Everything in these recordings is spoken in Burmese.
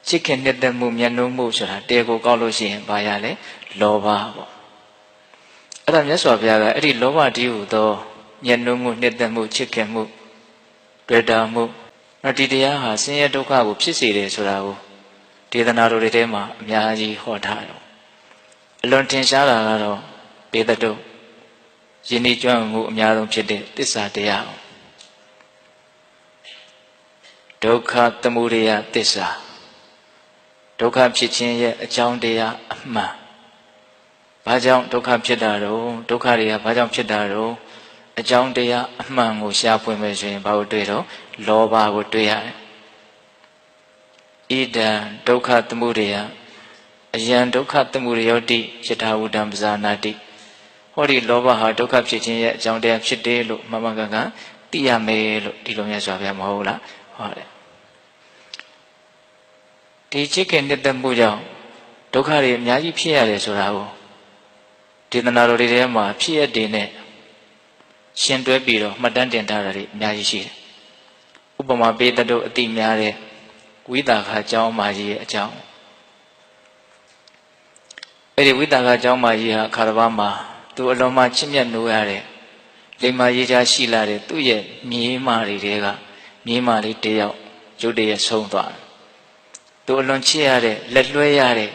ချစ်ခင်နှစ်သက်မှုမျက်နှာမှုဆိုတာတဲကိုကောက်လို့ရှိရင်ဘာရလဲလောဘပေါ့အဲ့ဒါမြတ်စွာဘုရားကအဲ့ဒီလောဘတည်းဟူသောမျက်နှာမှုနှစ်သက်မှုချစ်ခင်မှုတွေ့တာမှုဒီတရားဟာဆင်းရဲဒုက္ခကိုဖြစ်စေတယ်ဆိုတာကိုဒေသနာတော်တွေထဲမှာအများကြီးဟောထားတယ်အလွန်ထင်ရှားတာကတော့ပေတတုယဉ်ဤကျွမ်းမှုအများဆုံးဖြစ်တဲ့သစ္စာတရားဒုက္ခသမုဒယသစ္စာဒုက္ခဖြစ်ခြင်းရဲ့အကြောင်းတရားအမှန်ဘာကြောင့်ဒုက္ခဖြစ်တာတော့ဒုက္ခတွေကဘာကြောင့်ဖြစ်တာတော့အကြောင်းတရားအမှန်ကိုရှားဖွင့်မယ်ဆိုရင်ဘာကိုတွေ့တော့လောဘကိုတွေ့ရတယ်ဣဒံဒုက္ခသမုဒယအယံဒုက္ခသမုဒယောတိယထာဝုဒံပဇာနာတိဟောဒီလောဘဟာဒုက္ခဖြစ်ခြင်းရဲ့အကြောင်းတရားဖြစ်တယ်လို့မှန်မှန်ကန်ကန်သိရမယ်လို့ဒီလိုမျိုးဆိုပြမဟုတ်လားဟောတယ်ဒီချစ်ခင်နှစ်သက်မှုကြောင့်ဒုက္ခတွေအများကြီးဖြစ်ရတယ်ဆိုတာကိုဒေသနာတော်တွေထဲမှာဖြစ်ရတဲ့နဲ့ရှင်တွဲပြီးတော့မှတ်တမ်းတင်ထားတာတွေအများကြီးရှိတယ်ဥပမာပေးတဲ့တို့အတိများတဲ့ဝိတာခအကြောင်းမကြီးရဲ့အကြောင်းအဲ့ဒီဝိတာခအကြောင်းမကြီးဟာခါရဘာမှာသူအလုံးမချစ်မြတ်နိုးရတဲ့လိမ္မာရေးချရှိလာတဲ့သူ့ရဲ့မြေးမတွေတဲကမြေးမလေးတယောက်ရုတ်တရက်ဆုံးသွားတယ်သူအလွန်ချစ်ရတဲ့လက်လွှဲရတဲ့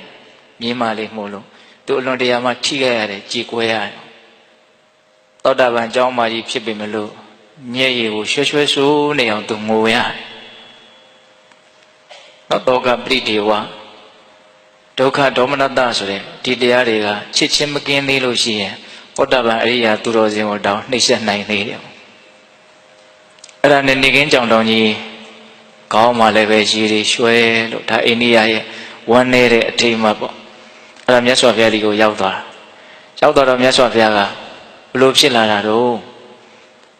မြေးမလေးမို့လို့သူအလွန်တရာမှထိခဲ့ရတဲ့ကြည်ကွဲရတယ်သောတာပန်အကြောင်းမကြီးဖြစ်ပေမလို့မျက်ရည်ကိုရွှဲရွှဲဆိုးနေအောင်သူငိုရတယ်သောကပရိဒေဝဒုက္ခဒေါမနတဆိုတဲ့ဒီတရားတွေကချစ်ချင်းမကင်းသေးလို့ရှိရင်သောတာပန်အရိယာသူတော်စင်ကိုတောင်းနှိမ့်ဆက်နိုင်သေးတယ်အဲ့ဒါနဲ့နေကင်းကြောင်တောင်ကြီးကောင်းမှလည်းပဲရေတွေရွှဲလို့ဒါအိန္ဒိယရဲ့ဝမ်းနေတဲ့အထိမ်းအမှတ်ပေါ့အဲ့ဒါမြတ်စွာဘုရားဒီကိုရောက်သွားတော့မြတ်စွာဘုရားကဘလို့ဖြစ်လာတာတော့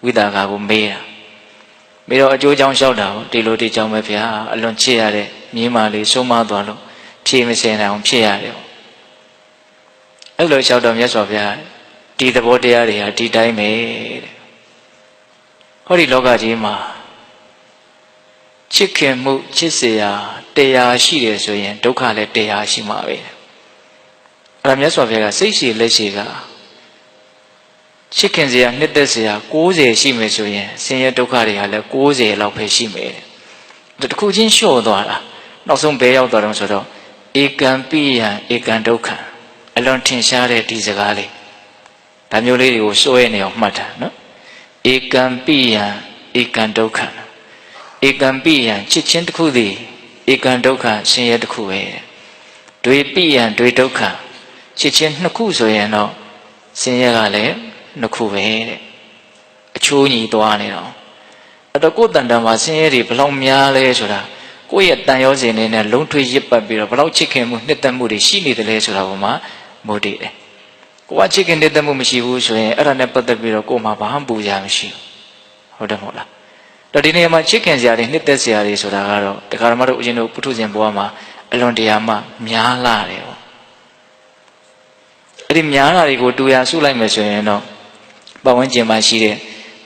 ဝိတာကကိုမေးတာပြီးတော့အကျိုးကြောင့်လျှောက်တာပေါ့ဒီလိုဒီကြောင့်ပဲဗျာအလွန်ချစ်ရတဲ့မြေးမလေးဆုံးမသွားလို့ဖြေမစင်နိုင်အောင်ဖြစ်ရတယ်ပေါ့အဲ့လိုလျှောက်တော့မြတ်စွာဘုရားဒီသဘောတရားတွေဟာဒီတိုင်းပဲတဲ့ဟောဒီလောကကြီးမှာချစ်ခင်မှုချစ်เสียတရားရှိတယ်ဆိုရင်ဒုက္ခလည်းတရားရှိမှာပဲအဲ့ဒါမြတ်စွာဘုရားကစိတ်ရှိလက်ရှိကချစ်ခင်เสียနှစ်သက်เสีย90ရှိမယ်ဆိုရင်ဆင်းရဲဒုက္ခတွေကလည်း90လောက်ပဲရှိမယ်တဲ့တခုချင်းလျှော့သွားတာနောက်ဆုံးဘယ်ရောက်သွားတော့ဆိုတော့ဧကံပိယံဧကံဒုက္ခံအလွန်ထင်ရှားတဲ့ဒီစကားလေးဒါမျိုးလေးတွေကိုစွဲနေအောင်မှတ်တာနော်ဧကံပိယံဧကံဒုက္ခံဧကံပိယံချစ်ချင်းတစ်ခုသည်ဧကံဒုက္ခဆင်းရဲတစ်ခုပဲတွေပိယံတွေဒုက္ခချစ်ချင်းနှစ်ခုဆိုရင်တော့ဆင်းရဲကလည်းနှစ်ခုပဲတဲ့အချိုးညီသွားနေတော့အဲ့တော့ကိုယ်တန်တန်မှာဆင်းရဲတွေဘလောက်များလဲဆိုတာကိုယ့်ရဲ့တန်ရောစဉ်နဲ့လုံးထွေးရစ်ပတ်ပြီးတော့ဘလောက်ချစ်ခင်မှုနှစ်သက်မှုတွေရှိနေတယ်လဲဆိုတာပေါ်မှာမူတည်တယ်ကိုကချစ်ခင်နှစ်သက်မှုမရှိဘူးဆိုရင်အဲ့ဒါနဲ့ပတ်သက်ပြီးတော့ကိုယ်မှာဘာမှပူကြမရှိဘူးဟုတ်တယ်မဟုတ်လားတော့ဒီနေရာမှာချစ်ခင်စရာတွေနှစ်သက်စရာတွေဆိုတာကတော့တရားဓမ္မတို့ဦးဇင်းတို့ပုထုဇဉ်ဘဝမှာအလွန်တရာမှများလာတယ်ပေါ့အဲ့ဒီများလာတွေကိုတူရစုလိုက်မယ်ဆိုရင်တော့ပတ်ဝန်းကျင်မှာရှိတဲ့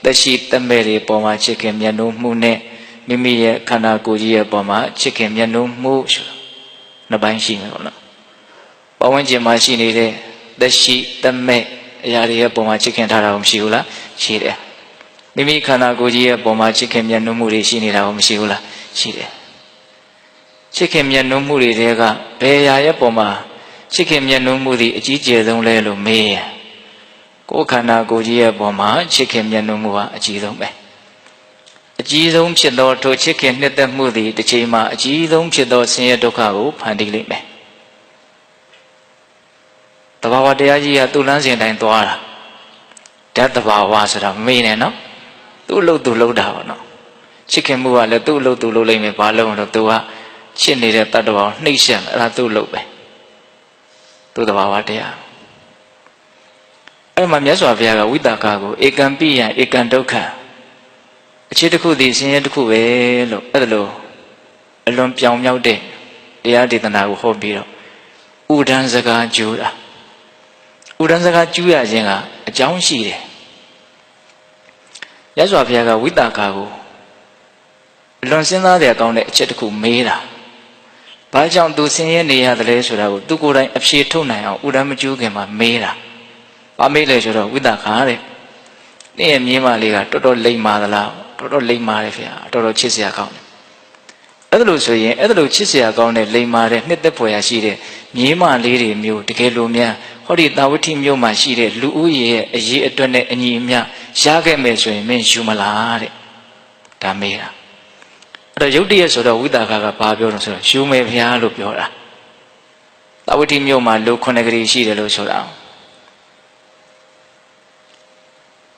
သက်ရှိသက်မဲ့တွေပေါ်မှာချစ်ခင်မြတ်နိုးမှုနဲ့မိမိရဲ့ခန္ဓာကိုယ်ကြီးရဲ့ပေါ်မှာချစ်ခင်မြတ်နိုးမှုဆိုတာနှစ်ပိုင်းရှိမယ်ပေါ့နော်ပတ်ဝန်းကျင်မှာရှိနေတဲ့သက်ရှိသက်မဲ့အရာတွေရဲ့ပေါ်မှာချစ်ခင်ထားတာမရှိဘူးလားရှိတယ်မိမိခန္ဓာကိုယ်ကြီးရဲ့ပေါ်မှာချစ်ခင်မြတ်နိုးမှုတွေရှိနေတာမရှိဘူးလားရှိတယ်ချစ်ခင်မြတ်နိုးမှုတွေတဲကဘယ်အရာရဲ့ပေါ်မှာချစ်ခင်မြတ်နိုးမှုတွေအကြီးကျယ်ဆုံးလဲလို့မေးရင်ကိုယ်ခန္ဓာကိုယ်ကြီးရဲ့ပေါ်မှာချစ်ခင်မြတ်နိုးမှုဟာအကြီးဆုံးပဲအကြီးဆုံးဖြစ်သောထိုချစ်ခင်နှစ်သက်မှုသည်တစ်ချိန်မှာအကြီးဆုံးဖြစ်သောဆင်းရဲဒုက္ခကိုဖန်တီးလိမ့်မယ်တဘာဝတရားကြီးကသူ့လမ်းစဉ်တိုင်းသွားတာဓာတ်တဘာဝဆိုတာမေးနေနော်သူ့အလုပ်သူလုပ်တာပေါ့နော်ချစ်ခင်မှုကလည်းသူ့အလုပ်သူလုပ်လိမ့်မယ်ဘာလို့လဲတော့သူကချစ်နေတဲ့တတ္တဝါကိုနှိမ့်ဆက်အဲ့ဒါသူ့လုပ်ပဲသူ့တဘာဝတရားအဲ့မှာမြတ်စွာဘုရားကဝိတာကကိုဧကံပိယံဧကံဒုက္ခအခြေတစ်ခုသည်ဆင်းရဲတစ်ခုပဲလို့အဲ့ဒါလို့အလွန်ပြောင်မြောက်တဲ့တရားဒေသနာကိုဟောပြီးတော့ဥဒန်းစကားကျူးတာဥဒန်းစကားကျူးရခြင်းကအကြောင်းရှိတယ်မြတ်စွာဘုရားကဝိတာကကိုအလွန်စဉ်းစားတဲ့အကောင်းတဲ့အချက်တစ်ခုမေးတာ ဘာကြောင့်သူဆင်းရဲနေရတယ်လဲဆိုတာကိုသူကိုယ်တိုင်အဖြေထုတ်နိုင်အောင်ဥဒ္ဒမကျိုးခင်မှာမေးတာဘာမေးလဲဆိုတော့ဝိသခာတဲ့နေ့ရဲ့မြေးမလေးကတော်တော်လိမ္မာသလားတော်တော်လိမ္မာတယ်ဗျာတော်တော်ချစ်စရာကောင်းတယ်အဲ့ဒါလို့ဆိုရင်အဲ့ဒါလို့ချစ်စရာကောင်းတဲ့လိမ္မာတဲ့နှစ်သက်ဖွယ်ရာရှိတဲ့မြေးမလေးတွေမျိုးတကယ်လို့များဟောဒီတာဝတိမြို့မှာရှိတဲ့လူဦးရေရဲ့အရေးအတွက်နဲ့အညီအမျှရခဲ့မယ်ဆိုရင်မင်းယူမလားတဲ့ဒါမေးတာအဲ့တော့ယုတ်တရက်ဆိုတော့ဝိသခာကဘာပြောတော့ဆိုတော့ယူမယ်ဗျာလို့ပြောတာတာဝတိမြို့မှာလူ9ဂရီရှိတယ်လို့ဆိုတာ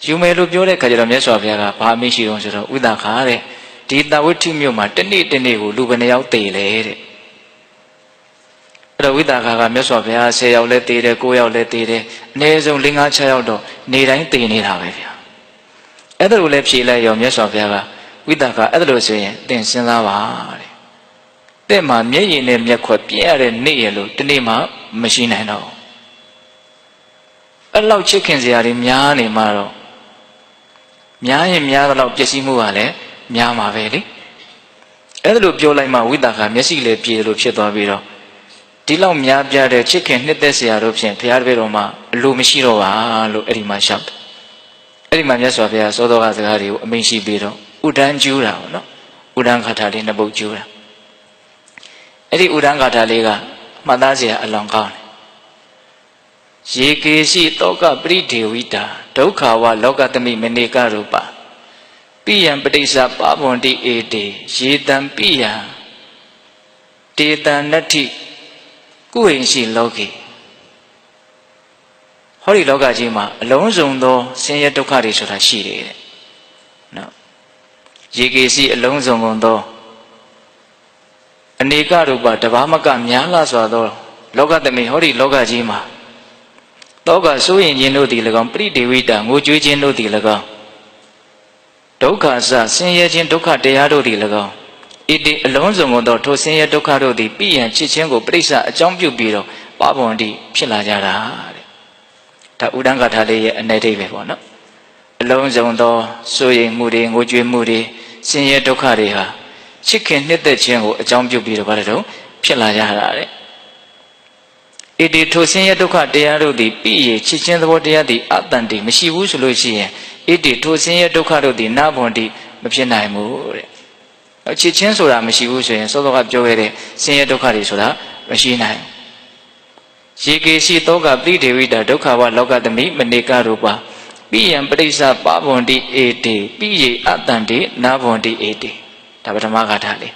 ယူမယ်လို့ပြောတဲ့ခါကျတော့မြတ်စွာဘုရားကဘာအမိရှိတော့ဆိုတော့ဝိသခာတဲ့ဒီတာဝတိမြို့မှာတနေ့တနေ့ကိုလူဘယ်နှယောက်တည်လဲတဲ့အဲ့တော့ဝိသခာကမြတ်စွာဘုရား10ယောက်လဲတည်တယ်9ယောက်လဲတည်တယ်အနည်းဆုံး5 6ယောက်တော့နေတိုင်းတည်နေတာပဲဗျာအဲ့ဒါလိုလဲဖြေလိုက်ရောမြတ်စွာဘုရားကဝိသခာအဲ့ဒါလို့ဆိုရင်သင်စဉ်းစားပါတဲ့တဲ့မှာမျက်ရည်နဲ့မျက်ခွက်ပြည့်ရတဲ့နေ့ရလို့တနေ့မှမရှိနိုင်တော့အဲ့လောက်ချစ်ခင်စရာတွေများနေမှာတော့များရင်များတော့ပျက်စီးမှုကလည်းများမှာပဲလေအဲ့ဒါလို့ပြောလိုက်မှဝိသခာမျက်စိလည်းပြေလို့ဖြစ်သွားပြီးတော့ဒီလောက်များပြတဲ့ချစ်ခင်နှစ်သက်စရာတို့ဖြင့်ဘုရားတပည့်တော်မှာအလိုမရှိတော့ပါလို့အဲ့ဒီမှာရှောက်တယ်အဲ့ဒီမှာမြတ်စွာဘုရားသောတော်ကစကားတွေကိုအမိန့်ရှိပြီးတော့ဥဒန်းကျူးတာပေါ့နော်ဥဒန်းခါထာလေးနှစ်ပုဒ်ကျူးတာအဲ့ဒီဥဒန်းခါထာလေးကမှတ်သားစရာအလွန်ကောင်းတယ်ရေကေရှိတောကပရိဒေဝိတာဒုက္ခဝလောကသမိမနေကရူပပိယံပဋိစ္စပါဘွန်တိဧတေရေတံပိယံတေတံနတ္ထိကုဟိရှိလောကေဟောဒီလောကကြီးမှာအလုံးစုံသောဆင်းရဲဒုက္ခတွေဆိုတာရှိတယ်တဲ့နော်ရေကေရှိအလုံးစုံကုန်သောအနေကရူပတဘာမကများလာစွာသောလောကသမိဟောဒီလောကကြီးမှာတောကစိုးရင်ခြင်းတို့သည်၎င်းပရိဒေဝိတာငိုကြွေးခြင်းတို့သည်၎င်းဒုက္ခစဆင်းရဲခြင်းဒုက္ခတရားတို့သည်၎င်းဣတိအလုံးစုံသောထိုဆင်းရဲဒုက္ခတို့သည်ပိယံချစ်ခြင်းကိုပရိစ္ဆာအကြောင်းပြုပြီးတော့ပဘွန်တိဖြစ်လာကြတာတဲ့ဒါဥဒန်းကထာလေးရဲ့အ내ဒိဗ္ဗေပေါ့နော်အလုံးစုံသောစိုးရင်မှုတွေငိုကြွေးမှုတွေဆင်းရဲဒုက္ခတွေဟာချစ်ခင်နှစ်သက်ခြင်းကိုအကြောင်းပြုပြီးတော့ဗါတယ်တော့ဖြစ်လာကြတာတဲ့ဣတိထိုဆင်းရဲဒုက္ခတရားတို့သည်ပိယချစ်ခြင်းသဘောတရားသည်အတန်တိမရှိဘူးဆိုလို့ရှိရင်ဣတိထိုဆင်းရဲဒုက္ခတို့သည်နာဘွန်တိမဖြစ်နိုင်ဘူးတဲ့ချစ်ချင်းဆိုတာမရှိဘူးဆိုရင်စောစောကပြောခဲ့တဲ့ဆင်းရဲဒုက္ခတွေဆိုတာမရှိနိုင်ရေကေရှိတောကပိဒေဝိတာဒုက္ခဝလောကသမိမနေကရူပပိယံပရိစ္ဆပါဘွန်တိဧတေပိယေအတန်တိနာဘွန်တိဧတေဒါပထမဂါထာလေး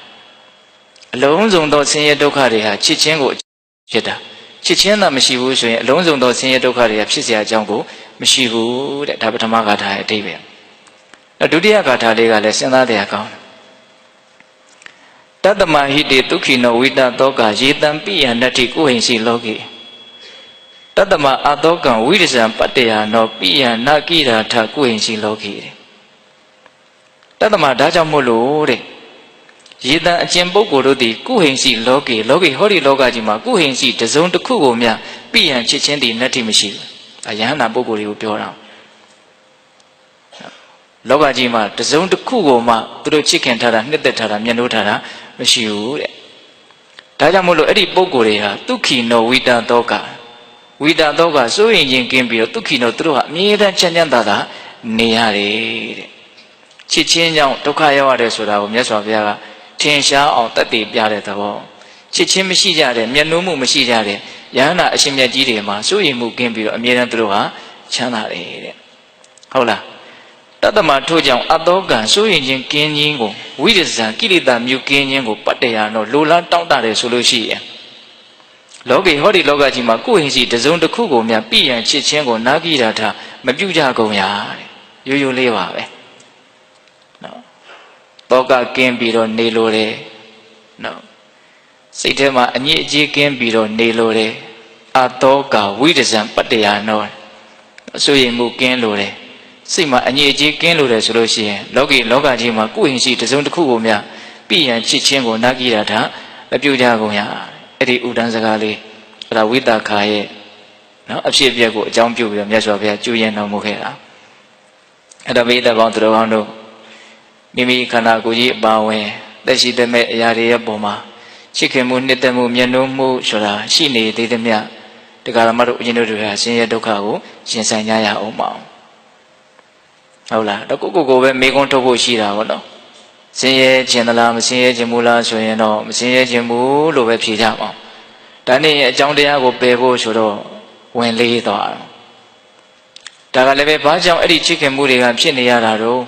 အလုံးစုံသောဆင်းရဲဒုက္ခတွေဟာချစ်ချင်းကိုဖြစ်တာချစ်ချင်းသာမရှိဘူးဆိုရင်အလုံးစုံသောဆင်းရဲဒုက္ခတွေကဖြစ်เสียအကြောင်းကိုမရှိဘူးတဲ့ဒါပထမဂါထာရဲ့အဓိပ္ပာယ်ဒုတိယဂါထာလေးကလည်းစဉ်းစားတရားကောင်းတတမဟိတေဒုက္ခိနောဝိတတောကယေတံပိယနတ္ထိကုဟိရှိလောကေတတမအတောကံဝိရဇံပတ္တယနောပိယနာကိရာထကုဟိရှိလောကေတတမဒါကြောင့်မို့လို့တဲ့ရေတံအကျင့်ပုဂ္ဂိုလ်တို့သည်ကုဟိရှိလောကေဟောဒီလောကကြီးမှာကုဟိရှိတစုံတစ်ခုကိုမြပိယံချစ်ချင်းသည်နတ္ထိမရှိဘူးအယဟနာပုဂ္ဂိုလ်တွေကိုပြောတာလောကကြီးမှာတစုံတစ်ခုကိုမှသူတို့ချစ်ခင်ထားတာနှစ်သက်ထားတာမျက်နှိုးထားတာမရှိဘူးတဲ့ဒါကြောင့်မို့လို့အဲ့ဒီပုဂ္ဂိုလ်တွေဟာဒုက္ခိနောဝိတတောကစိုးရင်ချင်းကင်းပြီးတော့ဒုက္ခိနောသူတို့ဟာအမြဲတမ်းချမ်းချမ်းသာသာနေရတယ်တဲ့ချစ်ချင်းကြောင့်ဒုက္ခရောက်ရတယ်ဆိုတာကိုမြတ်စွာဘုရားကထင်ရှားအောင်တတ်သိပြတဲ့သဘောချစ်ချင်းမရှိကြတဲ့မျက်နှိုးမှုမရှိကြတဲ့ယဟနာအရှင်မြတ်ကြီးတွေမှာစိုးရင်မှုကင်းပြီးတော့အမြဲတမ်းသူတို့ဟာချမ်းသာတယ်တဲ့ဟုတ်လားတတမထို့ကြောင့်အတောကံစိုးရင်ချင်းကင်းခြင်းကိုဝိရဇံကိလေသာမြုပ်ကင်းခြင်းကိုပတ္တရာနောလိုလားတောင့်တတယ်ဆိုလို့ရှိရင်လောကေဟောဒီလောကကြီးမှာကိုယ်ဟင်စီတစုံတစ်ခုကိုများပြည့်ရန်ချစ်ခြင်းကိုနာဂိရာထမပြုကြကုန်ရတဲ့ရိုးရိုးလေးပါပဲနော်တောကကင်းပြီးတော့နေလို့တယ်နော်စိတ်ထဲမှာအညစ်အကြေးကင်းပြီးတော့နေလို့တယ်အတောကဝိရဇံပတ္တရာနောအစိုးရိမ်မှုကင်းလို့တယ်စိတ်မှာအငြိအကျေးကင်းလို့တယ်ဆိုလို့ရှိရင်လောကကြီးမှာကိုယ်ရင်ရှိတစုံတစ်ခုကိုများပြည်ရန်ချစ်ချင်းကိုနာဂိရာထမပြုကြကုန်ရအဲ့ဒီဥဒန်းစကားလေးအဲ့ဒါဝိသခာရဲ့နော်အဖြစ်အပျက်ကိုအကြောင်းပြုပြီးတော့မြတ်စွာဘုရားကျူးရင်တော်မူခဲ့တာအဲ့တော့မိသက်ပေါင်းသူတော်ကောင်းတို့မိမိခန္ဓာကိုယ်ကြီးအပါဝင်သက်ရှိတဲ့မဲ့အရာတွေရဲ့ပုံမှာချ ချစ်ခင်မှုနှစ်သက်မှုမျက်နှာမှုဆိုတာရှိနေသေးသမျှတရားဓမ္မတို့ဦးဇင်းတို့တွေဟာဆင်းရဲဒုက္ခကိုရှင်ဆိုင်ကြရအောင်ပါဟုတ်လားတော့ကိုပဲမေးခွန်းထုတ်ဖို့ရှိတာပေါ့နော်ဆင်းရဲခြင်းသလားမဆင်းရဲခြင်းဘူးလားဆိုရင်တော့မဆင်းရဲခြင်းဘူးလို့ပဲဖြေကြပါဒါနဲ့အကြောင်းတရားကိုပယ်ဖို့ဆိုတော့ဝင်လေးသွားဒါကလည်းပဲဘာကြောင့်အဲ့ဒီချစ်ခင်မှုတွေကဖြစ်နေရတာတော့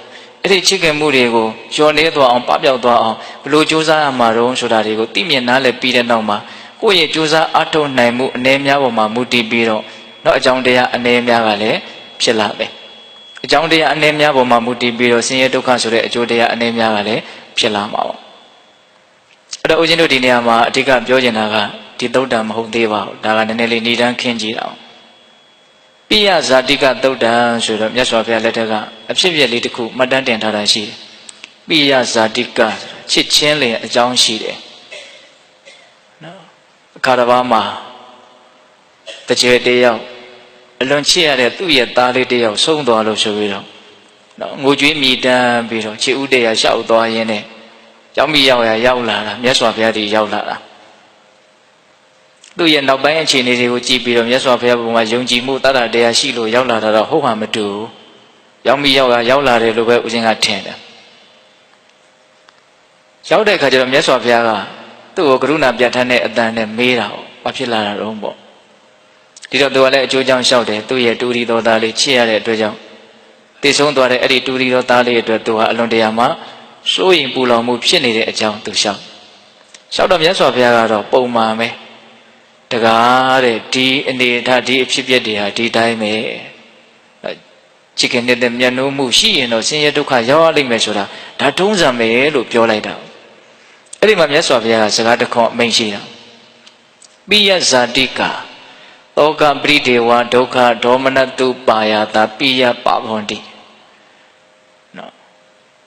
အဲ့ဒီချစ်ခင်မှုတွေကိုလျှော်နေသွားအောင်ပပျောက်သွားအောင်ဘလို့ကြိုးစားရမှာတော့ဆိုတာတွေကိုသိမြင်နားလည်ပြီးတဲ့နောက်မှာကိုယ့်ရဲ့ကြိုးစားအထောက်နိုင်မှုအနေများပေါ်မှာမူတည်ပြီးတော့နောက်အကြောင်းတရားအနေများကလည်းဖြစ်လာမယ်အကြောင်းတရားအနေများပေါ်မှာမူတည်ပြီးတော့ဆင်းရဲဒုက္ခဆိုတဲ့အကျိုးတရားအနေများကလည်းဖြစ်လာမှာပေါ့အဲ့တော့ဦးဇင်းတို့ဒီနေရာမှာအဓိကပြောချင်တာကဒီသုတ်တံမဟုတ်သေးပါဘူးဒါကနည်းနည်းလေးဏ္ဍန်ခင်းကြည့်အောင်ပိယဇာတိကသုတ်တံဆိုတော့မြတ်စွာဘုရားလက်ထက်ကအဖြစ်အပျက်လေးတစ်ခုမှတ်တမ်းတင်ထားတာရှိတယ်ပိယဇာတိကချစ်ချင်းလင်အကြောင်းရှိတယ်နော်အခါတစ်ပါးမှာတကြွတယောက်အလွန်ချစ်ရတဲ့သူ့ရဲ့သားလေးတယောက်ဆုံးသွားလို့ဆိုပြီးတော့နော်ငိုကြွေးမြည်တမ်းပြီးတော့ချစ်ဥတရားလျှောက်သွားရင်းနဲ့ရောက်မိရောက်လာတာမြတ်စွာဘုရားဒီရောက်လာတာသူ့ရဲ့နောက်ပိုင်းအခြေအနေတွေကိုကြည့်ပြီးတော့မြတ်စွာဘုရားဘုံမှာယုံကြည်မှုတတ်တာတရားရှိလို့ရောက်လာတာတော့ဟုတ်ဟာမတူရောက်မိရောက်လာတယ်လို့ပဲဦးဇင်းကထင်တယ်ရောက်တဲ့အခါကျတော့မြတ်စွာဘုရားကသူ့ကိုကရုဏာပြဋ္ဌာန်းတဲ့အတန်နဲ့မေးတာ။ဘာဖြစ်လာတာတော့ပေါ့ဒီတော့သူကလည်းအကျိုးကြောင့်လျှောက်တယ်သူ့ရဲ့တူရီတော်သားလေးချစ်ရတဲ့အတွက်ကြောင့်တည်ဆုံးသွားတဲ့အဲ့ဒီတူရီတော်သားလေးအတွက်သူဟာအလွန်တရာမှစိုးရင်ပူလောင်မှုဖြစ်နေတဲ့အကြောင်းသူလျှောက်တော့မြတ်စွာဘုရားကတော့ပုံမှန်ပဲတကားတဲ့ဒီအနေအထားဒီအဖြစ်ပြက်တွေဟာဒီတိုင်းပဲချစ်ခင်တဲ့မျက်နှာမှုရှိရင်တော့ဆင်းရဲဒုက္ခရောက်ရလိမ့်မယ်ဆိုတာဒါထုံးစံပဲလို့ပြောလိုက်တာအဲ့ဒီမှာမြတ်စွာဘုရားကစကားတစ်ခွန်းအမိန့်ရှိတာပိယဇာတိကာသောကပရိဒေဝဒုက္ခဒေါမနတုပါယတာပိယပဗန္တိနော်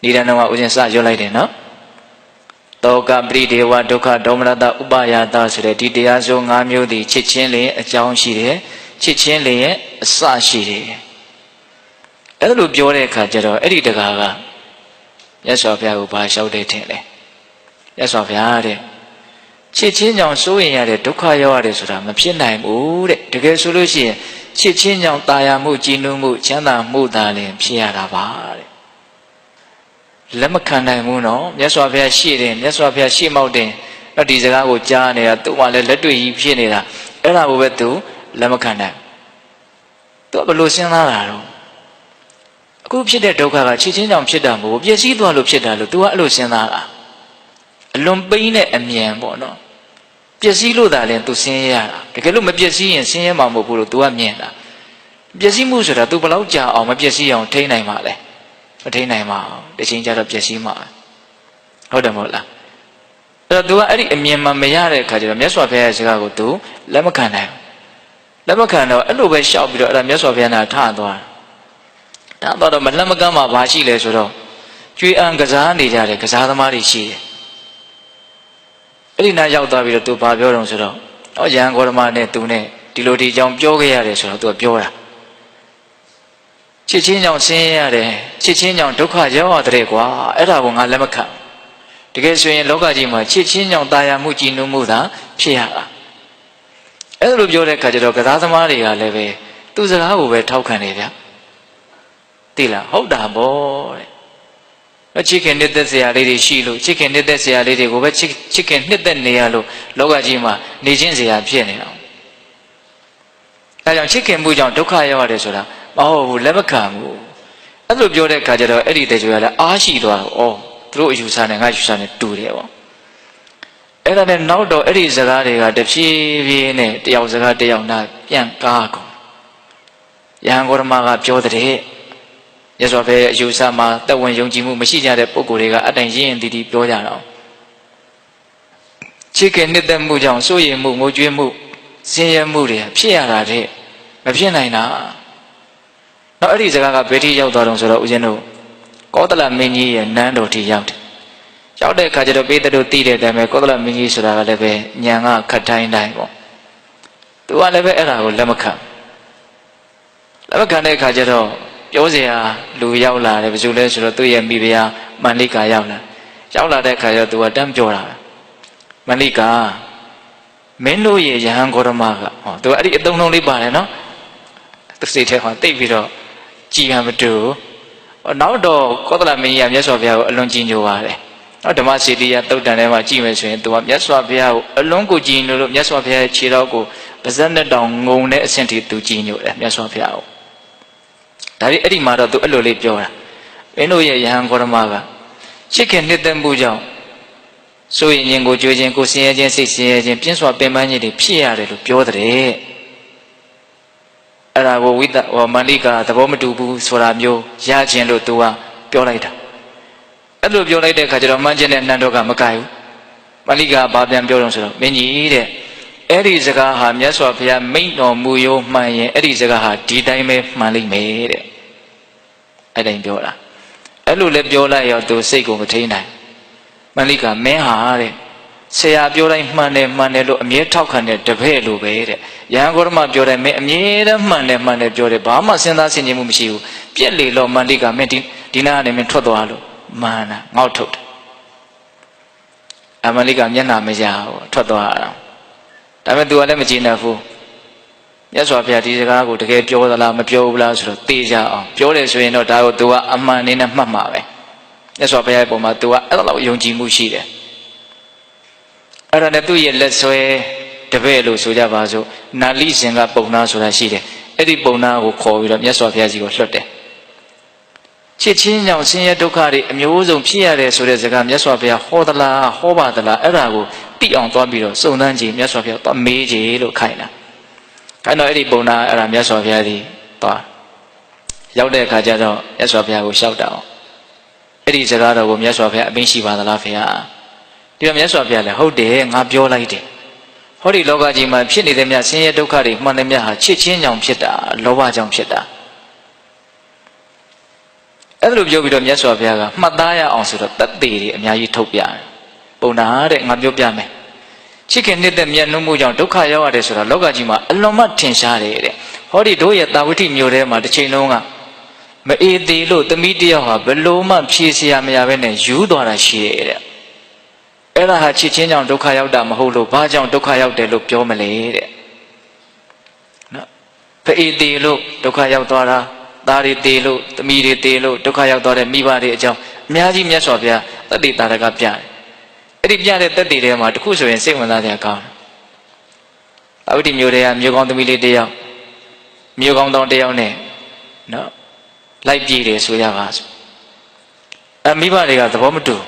ဒီတန်းတော့ဦးဇင်းစရွတ်လိုက်တယ်နော်သောကပရိဒေဝဒုက္ခဒေါမနတဥပါယတာဆိုတဲ့ဒီတရားစုံ၅မျိုးသည်ချစ်ချင်းလျင်အကြောင်းရှိတယ်ချစ်ချင်းလျင်အစရှိတယ်အဲ့လိုပြောတဲ့အခါကျတော့အဲ့ဒီတကားကမြတ်စွာဘုရားကိုဘာလျှောက်တဲ့ထင်လဲမြတ်စွာဘုရားတဲ့ချစ်ချင်းကြောင့်စိုးရင်ရတဲ့ဒုက္ခရောက်ရတယ်ဆိုတာမဖြစ်နိုင်ဘူးတဲ့တကယ်ဆိုလို့ရှိရင်ချစ်ချင်းကြောင့်တာယာမှုကြည်နူးမှုချမ်းသာမှုသာလျှင်ဖြစ်ရတာပါတဲ့လက်မခံနိုင်ဘူးနော်မြတ်စွာဘုရားရှေ့တယ်မြတ်စွာဘုရားရှေ့မောက်တယ်တော့ဒီစကားကိုကြားနေတာသူ့မှာလည်းလက်တွေ့ကြီးဖြစ်နေတာအဲ့ဒါကိုပဲသူလက်မခံနိုင်သူကဘယ်လိုစဉ်းစားတာတော့အခုဖြစ်တဲ့ဒုက္ခကချစ်ချင်းကြောင့်ဖြစ်တာမဟုတ်ဘူးပျက်စီးသွားလို့ဖြစ်တာလို့သူကအဲ့လိုစဉ်းစားတာအလွန်ပိန်းတဲ့အမြန်ပေါ့နော်ပျက်စီးလို့သာလဲသူဆင်းရဲရတာတကယ်လို့မပျက်စီးရင်ဆင်းရဲမှာမဟုတ်ဘူးလို့သူကမြင်တာပျက်စီးမှုဆိုတာ तू ဘယ်လောက်ကြာအောင်မပျက်စီးအောင်ထိန်းနိုင်မှာလဲမထိန်းနိုင်ပါဘူးတစ်ချိန်ကျတော့ပျက်စီးမှာဟုတ်တယ်မဟုတ်လားအဲ့တော့ तू ကအဲ့ဒီအမြင်မှမရတဲ့အခါကျတော့မြတ်စွာဘုရားရဲ့စကားကို तू လက်မခံနိုင်ဘူးလက်မခံတော့အဲ့လိုပဲရှောက်ပြီးတော့အဲ့ဒါမြတ်စွာဘုရားနာထသွားတော့မလက်မကမ်းမှာဘာရှိလဲဆိုတော့ကျွေးအံကစားနေကြတယ်ကစားသမားတွေရှိတယ်အဲ့ဒီနာရောက်သွားပြီးတော့ तू ဘာပြောတော့ဆိုတော့ရဟန်းဂေါတမနဲ့ तू နဲ့ဒီလိုဒီအကြောင်းပြောခဲ့ရတယ်ဆိုတော့ तू ပြောတာချစ်ချင်းကြောင့်ဆင်းရဲရတယ်ချစ်ချင်းကြောင့်ဒုက္ခရောက်ရတယ်ကွာအဲ့ဒါကိုငါလက်မခံတကယ်ဆိုရင်လောကကြီးမှာချစ်ချင်းကြောင့်တာယာမှုကြည်နူးမှုသာဖြစ်ရတာအဲ့လိုပြောတဲ့အခါကျတော့ကစားသမားတွေကလည်းပဲသူ့စကားကိုပဲထောက်ခံနေဗျသိလားဟုတ်တာဗောတဲ့ချစ်ခင်နှစ်သက်စရာလေးတွေရှိလို့ချစ်ခင်နှစ်သက်စရာလေးတွေကိုပဲချစ်ခင်နှစ်သက်နေရလို့လောကကြီးမှာနေချင်းစရာဖြစ်နေတာဒါကြောင့်ချစ်ခင်မှုကြောင့်ဒုက္ခရောက်ရတယ်ဆိုတာမဟုတ်ဘူးလက်မခံဘူးအဲ့လိုပြောတဲ့အခါကျတော့အဲ့ဒီတကြွရလဲအားရှိသွားတော့သူတို့အယူဆနဲ့ငါအယူဆနဲ့တူတယ်ပေါ့အဲ့ဒါနဲ့နောက်တော့အဲ့ဒီစကားတွေကတဖြည်းဖြည်းနဲ့တယောက်စကားတယောက်နာပြန်ကားကုန်ယဟန်ဂေါတမကပြောတဲ့ရသော်ပဲအယူဆမှာတက်ဝင်ယုံကြည်မှုမရှိကြတဲ့ပုဂ္ဂိုလ်တွေကအတိုင်ရင်းတည်တည်ပြောကြတော့ချစ်ခင်နှစ်သက်မှုကြောင့်စိုးရိမ်မှုငိုကြွေးမှုဆင်းရဲမှုတွေဖြစ်ရတာတဲ့မဖြစ်နိုင်တာနောက်အဲ့ဒီစကားကဘယ်ထိရောက်သွားတော့ဆိုတော့ဦးဇင်းတို့ကောသလမင်းကြီးရဲ့နန်းတော်ထိရောက်တယ်ရောက်တဲ့အခါကျတော့ပေတတို့သိတဲ့အတိုင်းပဲကောသလမင်းကြီးဆိုတာကလည်းပဲညံကခတ်တိုင်းတိုင်းပေါ့သူကလည်းပဲအဲ့ဒါကိုလက်မခံတဲ့အခါကျတော့ပြောစရာလူရောက်လာတယ်ဘယ်သူလဲဆိုတော့သူ့ရဲ့မိဖုရားမန္လိကာရောက်လာတဲ့အခါကျတော့သူကတမ်းပြောတာ Malika Mendo ye Yahan Goramaga, to I don't know Libano. The state of Davido, Giamatu, or now do Kotala me, yes of your Longino. Not the Masidi, I thought that never Jimas to a yes of your Longo Gino, yes of your Chirago, Bazanda Dong, Mone sent it to Gino, yes of your. Eddie Mother to Elolip Jora. Mendo ye Yahan Goramaga. Chicken hit them bujo. So in Yango Jojan go see agent 6 years and Pinswa Pemani de Pia to Piotr. And I will with that or Malika, the woman to boost for Amio, Yajin Lotua, Piolaita. I love your later Kajara Manjan and Nandoga Makai. Malika, Babian Bioron, many eat it. Eddie Zagaha, Yaswa Pia, Main or Muyo, my Eddie Zagaha, Didime, Mali made it. I didn't Biola. I will let Biola to Sego Matina. Malika, Meha, say up your money, mere talk on it, the Velu Bede. Yangorma Jore, mere money, Jore, Bama, send us in Mumushu, Pieli, Lo Malika, Metin, Dinah, and Todoalo, Mana, Maltot. Amalika, Yana, Meja, Todoalo. I went to a lemagina fu. Yes, what Piatizago to get Joe the Lama Pio Blas, Tija, Piores, we know Tao to a man in a mamma. Yes, what Piapoma to a Yonji Mushi. I ran a 2 year let's say the Velu Sujavazo, Nali Singa Bona Surashide, Eddie Bona who called with yes, what Piazio Slotte. Chichin, Senior Docari, Museum Piare, Surezagam, yes, what Pia, Hodala, Hobadala, Erago, Pion Tombido, so Nanji, yes, what Pia, Meiji, Lokaina. I know Eddie Bona, Aram, yes, what Piadi, Bar. Yaude Kajado, yes, what Pia will shout down. Eddie Zagado, whom yes, what Pia, Binshiva, the Lafia. Yes, what Pia, hold day, and up your lady. Holy Logaji, my Pini, the Senior Docari, Manamia, Chichin, Young Pita, Lova Jam Pita. Every Jobidom, yes, what Pia, Madaya answered that day, and Yayutopia. Bona, and Abiobiame. Chicken did them yet no mujan, Dokaya, Resura, Logajima, Aloma Tinshare. Hori do yet Tawiti Murema, the Chinonga. May eat the loot, the media, Beloma, Pisia, Mayavene, Judora share. Ella had Chichin on Dokaya Dam, Holo, Bajan, Dokaya de Lupomale. Pay the look, Dokaya Dora, Dari de look, the media de look, Dokaya Dora, Miva de Jam, Miaji Miasovia, the Ditagapia. Eddie Janet, the Didema, the Kuso and sing another account. I would Murea, Mugon the Millia, Mugon don't de one. No. Like Gides, we have us. And Miva got the woman too.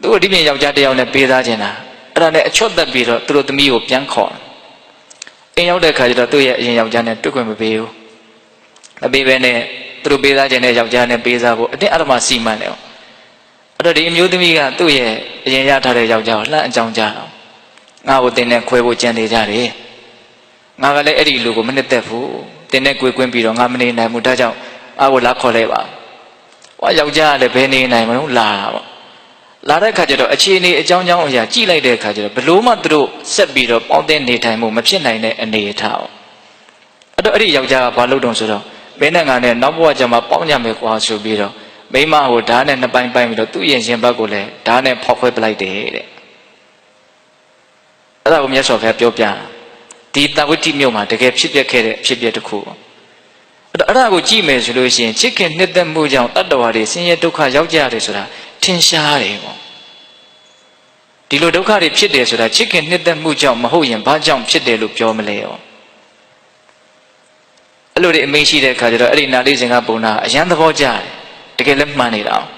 Do a dimmy of Jade on a Pidagena, and I shot that beetle through the meal of Piancon. In your decade, 2 years in Janet took him a bill. A baby through Pidagena of Janet Pizza, the Arma Seaman. Other day, you to me 2 years in Yatare of Jala and Janja. Now within a Quavo Jandi Jari. Now I let Eddie look a minute defu, the neck with Quimpy on Amini and Mutaja. I would like Coleva. Why Yauja, the penny and I'm la. Lara Kajato, a chini, a John Young, Chile de Kajato, Beluma drew, set beat up all the daytime, Machine and the town. Other Yauja, Paludon Suro, Benangan and Nabwajama, Ponyam was to be. Mayma would done and the bind by me 2 years in Bagole, done and pop up like the head. Other yes of Hapiopia. Did that with Timoma to get ship to cool. But other would Gmail solution, chicken, knit them mujan, otherwise, senior Doka Yajarisura, Tinshari. Dilodokari Pidesura, chicken, knit them mujan, Mahoyan, Bajam, Pide loop your Maleo. Allo de Macy de Kajara, Elina Lizing Abona, a young Voja. To get them money down.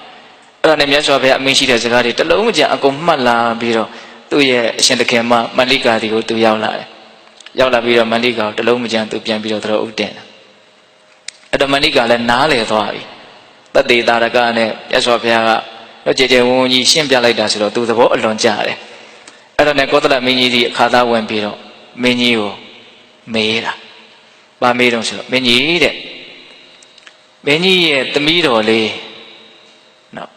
I am yes of a Michi as a guy, the Loja, a Gomala Biro, 2 years, Shandakema, Malika, to go to Yaula. Yaula Biro, Malika, the Lomajan to Piambiro through den. At the Malika and Nale Thoi. But they Daragane, yes of Yaga, Roger Wuni, Shimpia like that, to the boat alone jare. I don't know what I mean, Kada Wempiro, Menu, Meira. Bamidon, Many. Many the middle lay no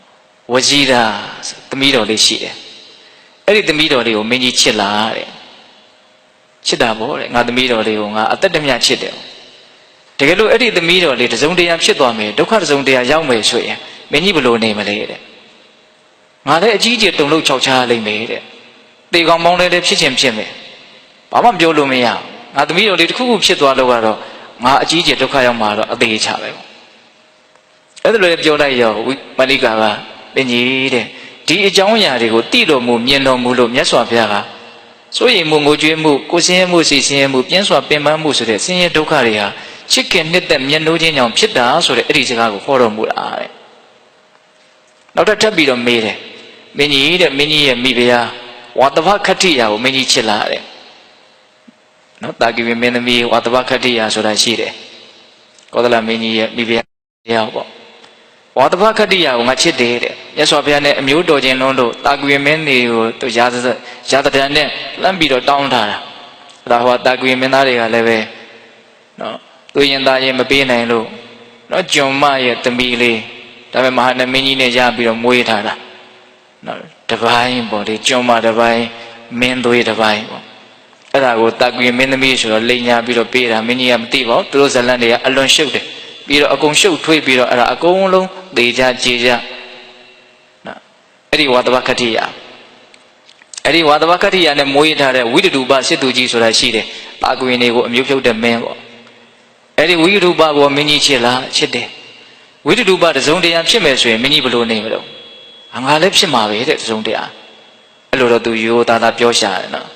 Wajida the middle lay she. Eddie the middle lay, many chilla. Chidabo, not the middle lay, at the Demia Chidel. Take a look at the middle lay, the Zondia Chidome, Doka Zondia Yangway Sway, many below name a lady. Mother Gigi don't look Chocha made it. တေကောင်ပေါင်းလည်းဖြစ်ချင်းဖြစ်မယ်ဘာမှပြောလို့မရငါသမီးတော်လေးတစ်ခုခုဖြစ်သွားလို့ကတော့ငါအကြီးကျယ်ဒုက္ခရောက်မှာတော့အသေးချပဲအဲ့ဒါလည်းပြောလိုက်ရောဝိမလိကာကပင်ကြီးတဲ့ဒီအကြောင်းအရာတွေကိုတိတော်မူမြင်တော်မူလို့မြတ်စွာဘုရားကစိုးရိမ်မှုငိုကြွေးမှုကိုယ်ဆင်းရဲမှုစိတ်ဆင်းရဲမှုပြင်းစွာပင်ပန်းမှုဆိုတဲ့ဆင်းရဲဒုက္ခတွေဟာချစ်ခင်နှစ်သက်မျက်နှိုးခြင်းကြောင့်ဖြစ်တာဆိုတဲ့အဲ့ဒီစကားကိုဟောတော်မူတာတဲ့နောက်ထပ်ပြီးတော့မေးတယ်မင်းကြီးတဲ့မင်းကြီးရဲ့မိဖုရားဝါတဗခတ္တိယာကိုမင်းကြီးချစ်လာတဲ့နော်တာကိဝေမင်းသမီးဝါတဗခတ္တိယာဆိုတာရှိတယ်ကောသလမင်းကြီးရဲ့မိဖုရားတရားပေါ့ဝါတဗခတ္တိယာကိုငါချစ်တယ်တဲ့မြတ်စွာဘုရားနဲ့အမျိုးတော်ချင်းလုံးလို့တာကိဝေမင်းတွေကိုသူရာဇဒဏ်နဲ့လမ်းပြီးတော့တောင်းထားတာအဲ့ဒါဟောတာကိဝေမင်းသားတွေကလည်းပဲနော်သူရင်သားရင်မပေးနိုင်လို့နော်ဂျုံမရဲ့သမီးလေးဒါပေမဲ့မဟာနမင်းကြီးနဲ့ရပြီးတော့မွေးထားတာနော်တပိုင်းပေါ့ဒီဂျုံမတပိုင်းမင်းသွေးတပိုင်းပေါ့အဲ့ဒါကိုတာကွေမင်းသမီးဆိုတော့လိန်ညာပြီးတော့ပေးတာမင်းကြီးကမသိပါဘူးသူတို့ဇလန်တွေကအလွန်ရှုပ်တယ်ပြီးတော့အကုန်ရှုပ်ထွေးပြီးတော့အဲ့ဒါအကုန်လုံးသေချာကြေချာနော်အဲ့ဒီဝါတဗခတ္တိယအဲ့ဒီဝါတဗခတ္တိယနဲ့မွေးထားတဲ့ဝိတ္တုပစစ်သူကြီးဆိုတာရှိတယ်တာကွေတွေကိုအမျိုးဖြုတ်တဲ့မင်းပေါ့အဲ့ဒီဝိတ္တုပကိုမင်းကြီးချစ်လားချစ်တယ်ဝိတ္တုပတစုံတရာဖြစ်မယ်ဆိုရင်မင်းကြီးဘယ်လိုနေမလို့ငါလည်းဖြစ်မှာပဲတဲ့တစုံတရာအဲ့လိုတော့သူရိုးသားသားပြောရှာတယ်နော်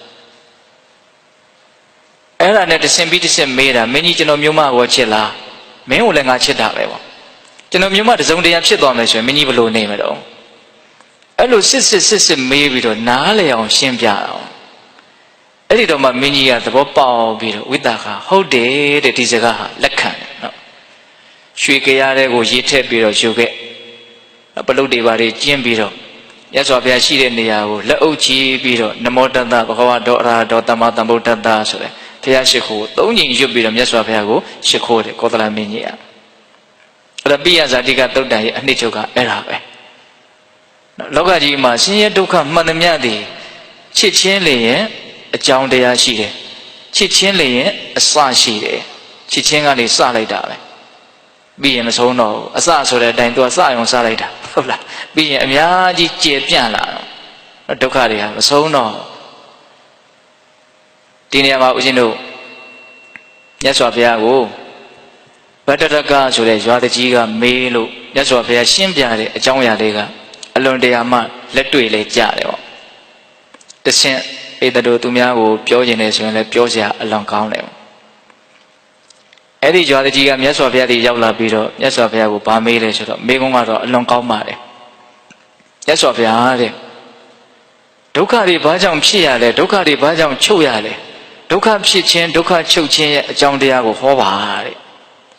အဲ့ဒါနဲ့တဆင်ပြီးတဆင်မေးတာမင်းကြီးကျွန်တော်မျိုးမကိုချစ်လားမင်းကိုလည်းငါချစ်တာပဲပေါ့ကျွန်တော်မျိုးမတစုံတရာဖြစ်သွားမယ်ဆိုရင်မင်းကြီးဘယ်လိုနေမလို့အဲ့လိုစစ်မေးပြီးတော့နားလေအောင်ရှင်းပြအောင်အဲ့ဒီတော့မှမင်းကြီးကသဘောပေါက်ပြီးတော့ဝိသခဟုတ်တယ်တဲ့ဒီစကားဟာလက်ခံတယ်နော်ရွှေကြရတဲ့ကိုရေးထည့်ပြီးတော့ယူခဲ့ပလုတ်တွေပါတွေကျင်းပြီးတော့မြတ်စွာဘုရားရှိတဲ့နေရာကိုလက်အုပ်ချီပြီးတော့နမောတတ္တဘဂဝတောအရဟတောသမ္မာသမ္ဗုဒ္ဓတ္တဆိုတဲ့ဘုရားရှိခိုးသုံးကြိမ်ရွတ်ပြီးတော့မြတ်စွာဘုရားကိုရှိခိုးတယ်ကောသလမင်းကြီးကအဲ့ဒါပိယဇာတိကသုတ်တန်ရဲ့အနှစ်ချုပ်ကအဲ့ဒါပဲလောကကြီးမှာဆင်းရဲဒုက္ခမှန်သမျှသည်ချစ်ချင်းလျင်အကြောင်းတရားရှိတယ်ချစ်ချင်းလျင်အစရှိတယ်ချစ်ချင်းကနေစလိုက်တာပဲပြီးရင်မဆုံးတော့ဘူးအစဆိုတဲ့အတိုင်းသူကစအောင်စလိုက်တာဟုတ်လားပြီးရင်အများကြီးကျေပြန့်လာတော့ဒုက္ခတွေကမဆုံးတော့ဒီနေရာမှာဦးဇင်းတို့မြတ်စွာဘုရားကိုဗတ္တရကဆိုတဲ့ရွာတကြီးကမေးလို့မြတ်စွာဘုရားရှင်းပြတဲ့အကြောင်းအရာတွေကအလွန်တရာမှလက်တွေ့လေးကြားတယ်ပေါ့တဆင့်ဧတတို့သူများကိုပြောကျင်တယ်ဆိုရင်လည်းပြောစရာအလွန်ကောင်းတယ်ပေါ့အဲ့ဒီကြွားတကြီးကမြတ်စွာဘုရားကြီးရောက်လာပြီးတော့မြတ်စွာဘုရားကိုဗာမေးလဲဆိုတော့မေကုန်းကတော့အလွန်ကောင်းပါတယ်မြတ်စွာဘုရားတဲ့ဒုက္ခတွေဘာကြောင့်ဖြစ်ရလဲဒုက္ခတွေဘာကြောင့်ချုပ်ရလဲဒုက္ခဖြစ်ခြင်းဒုက္ခချုပ်ခြင်းရဲ့အကြောင်းတရားကိုဟောပါတဲ့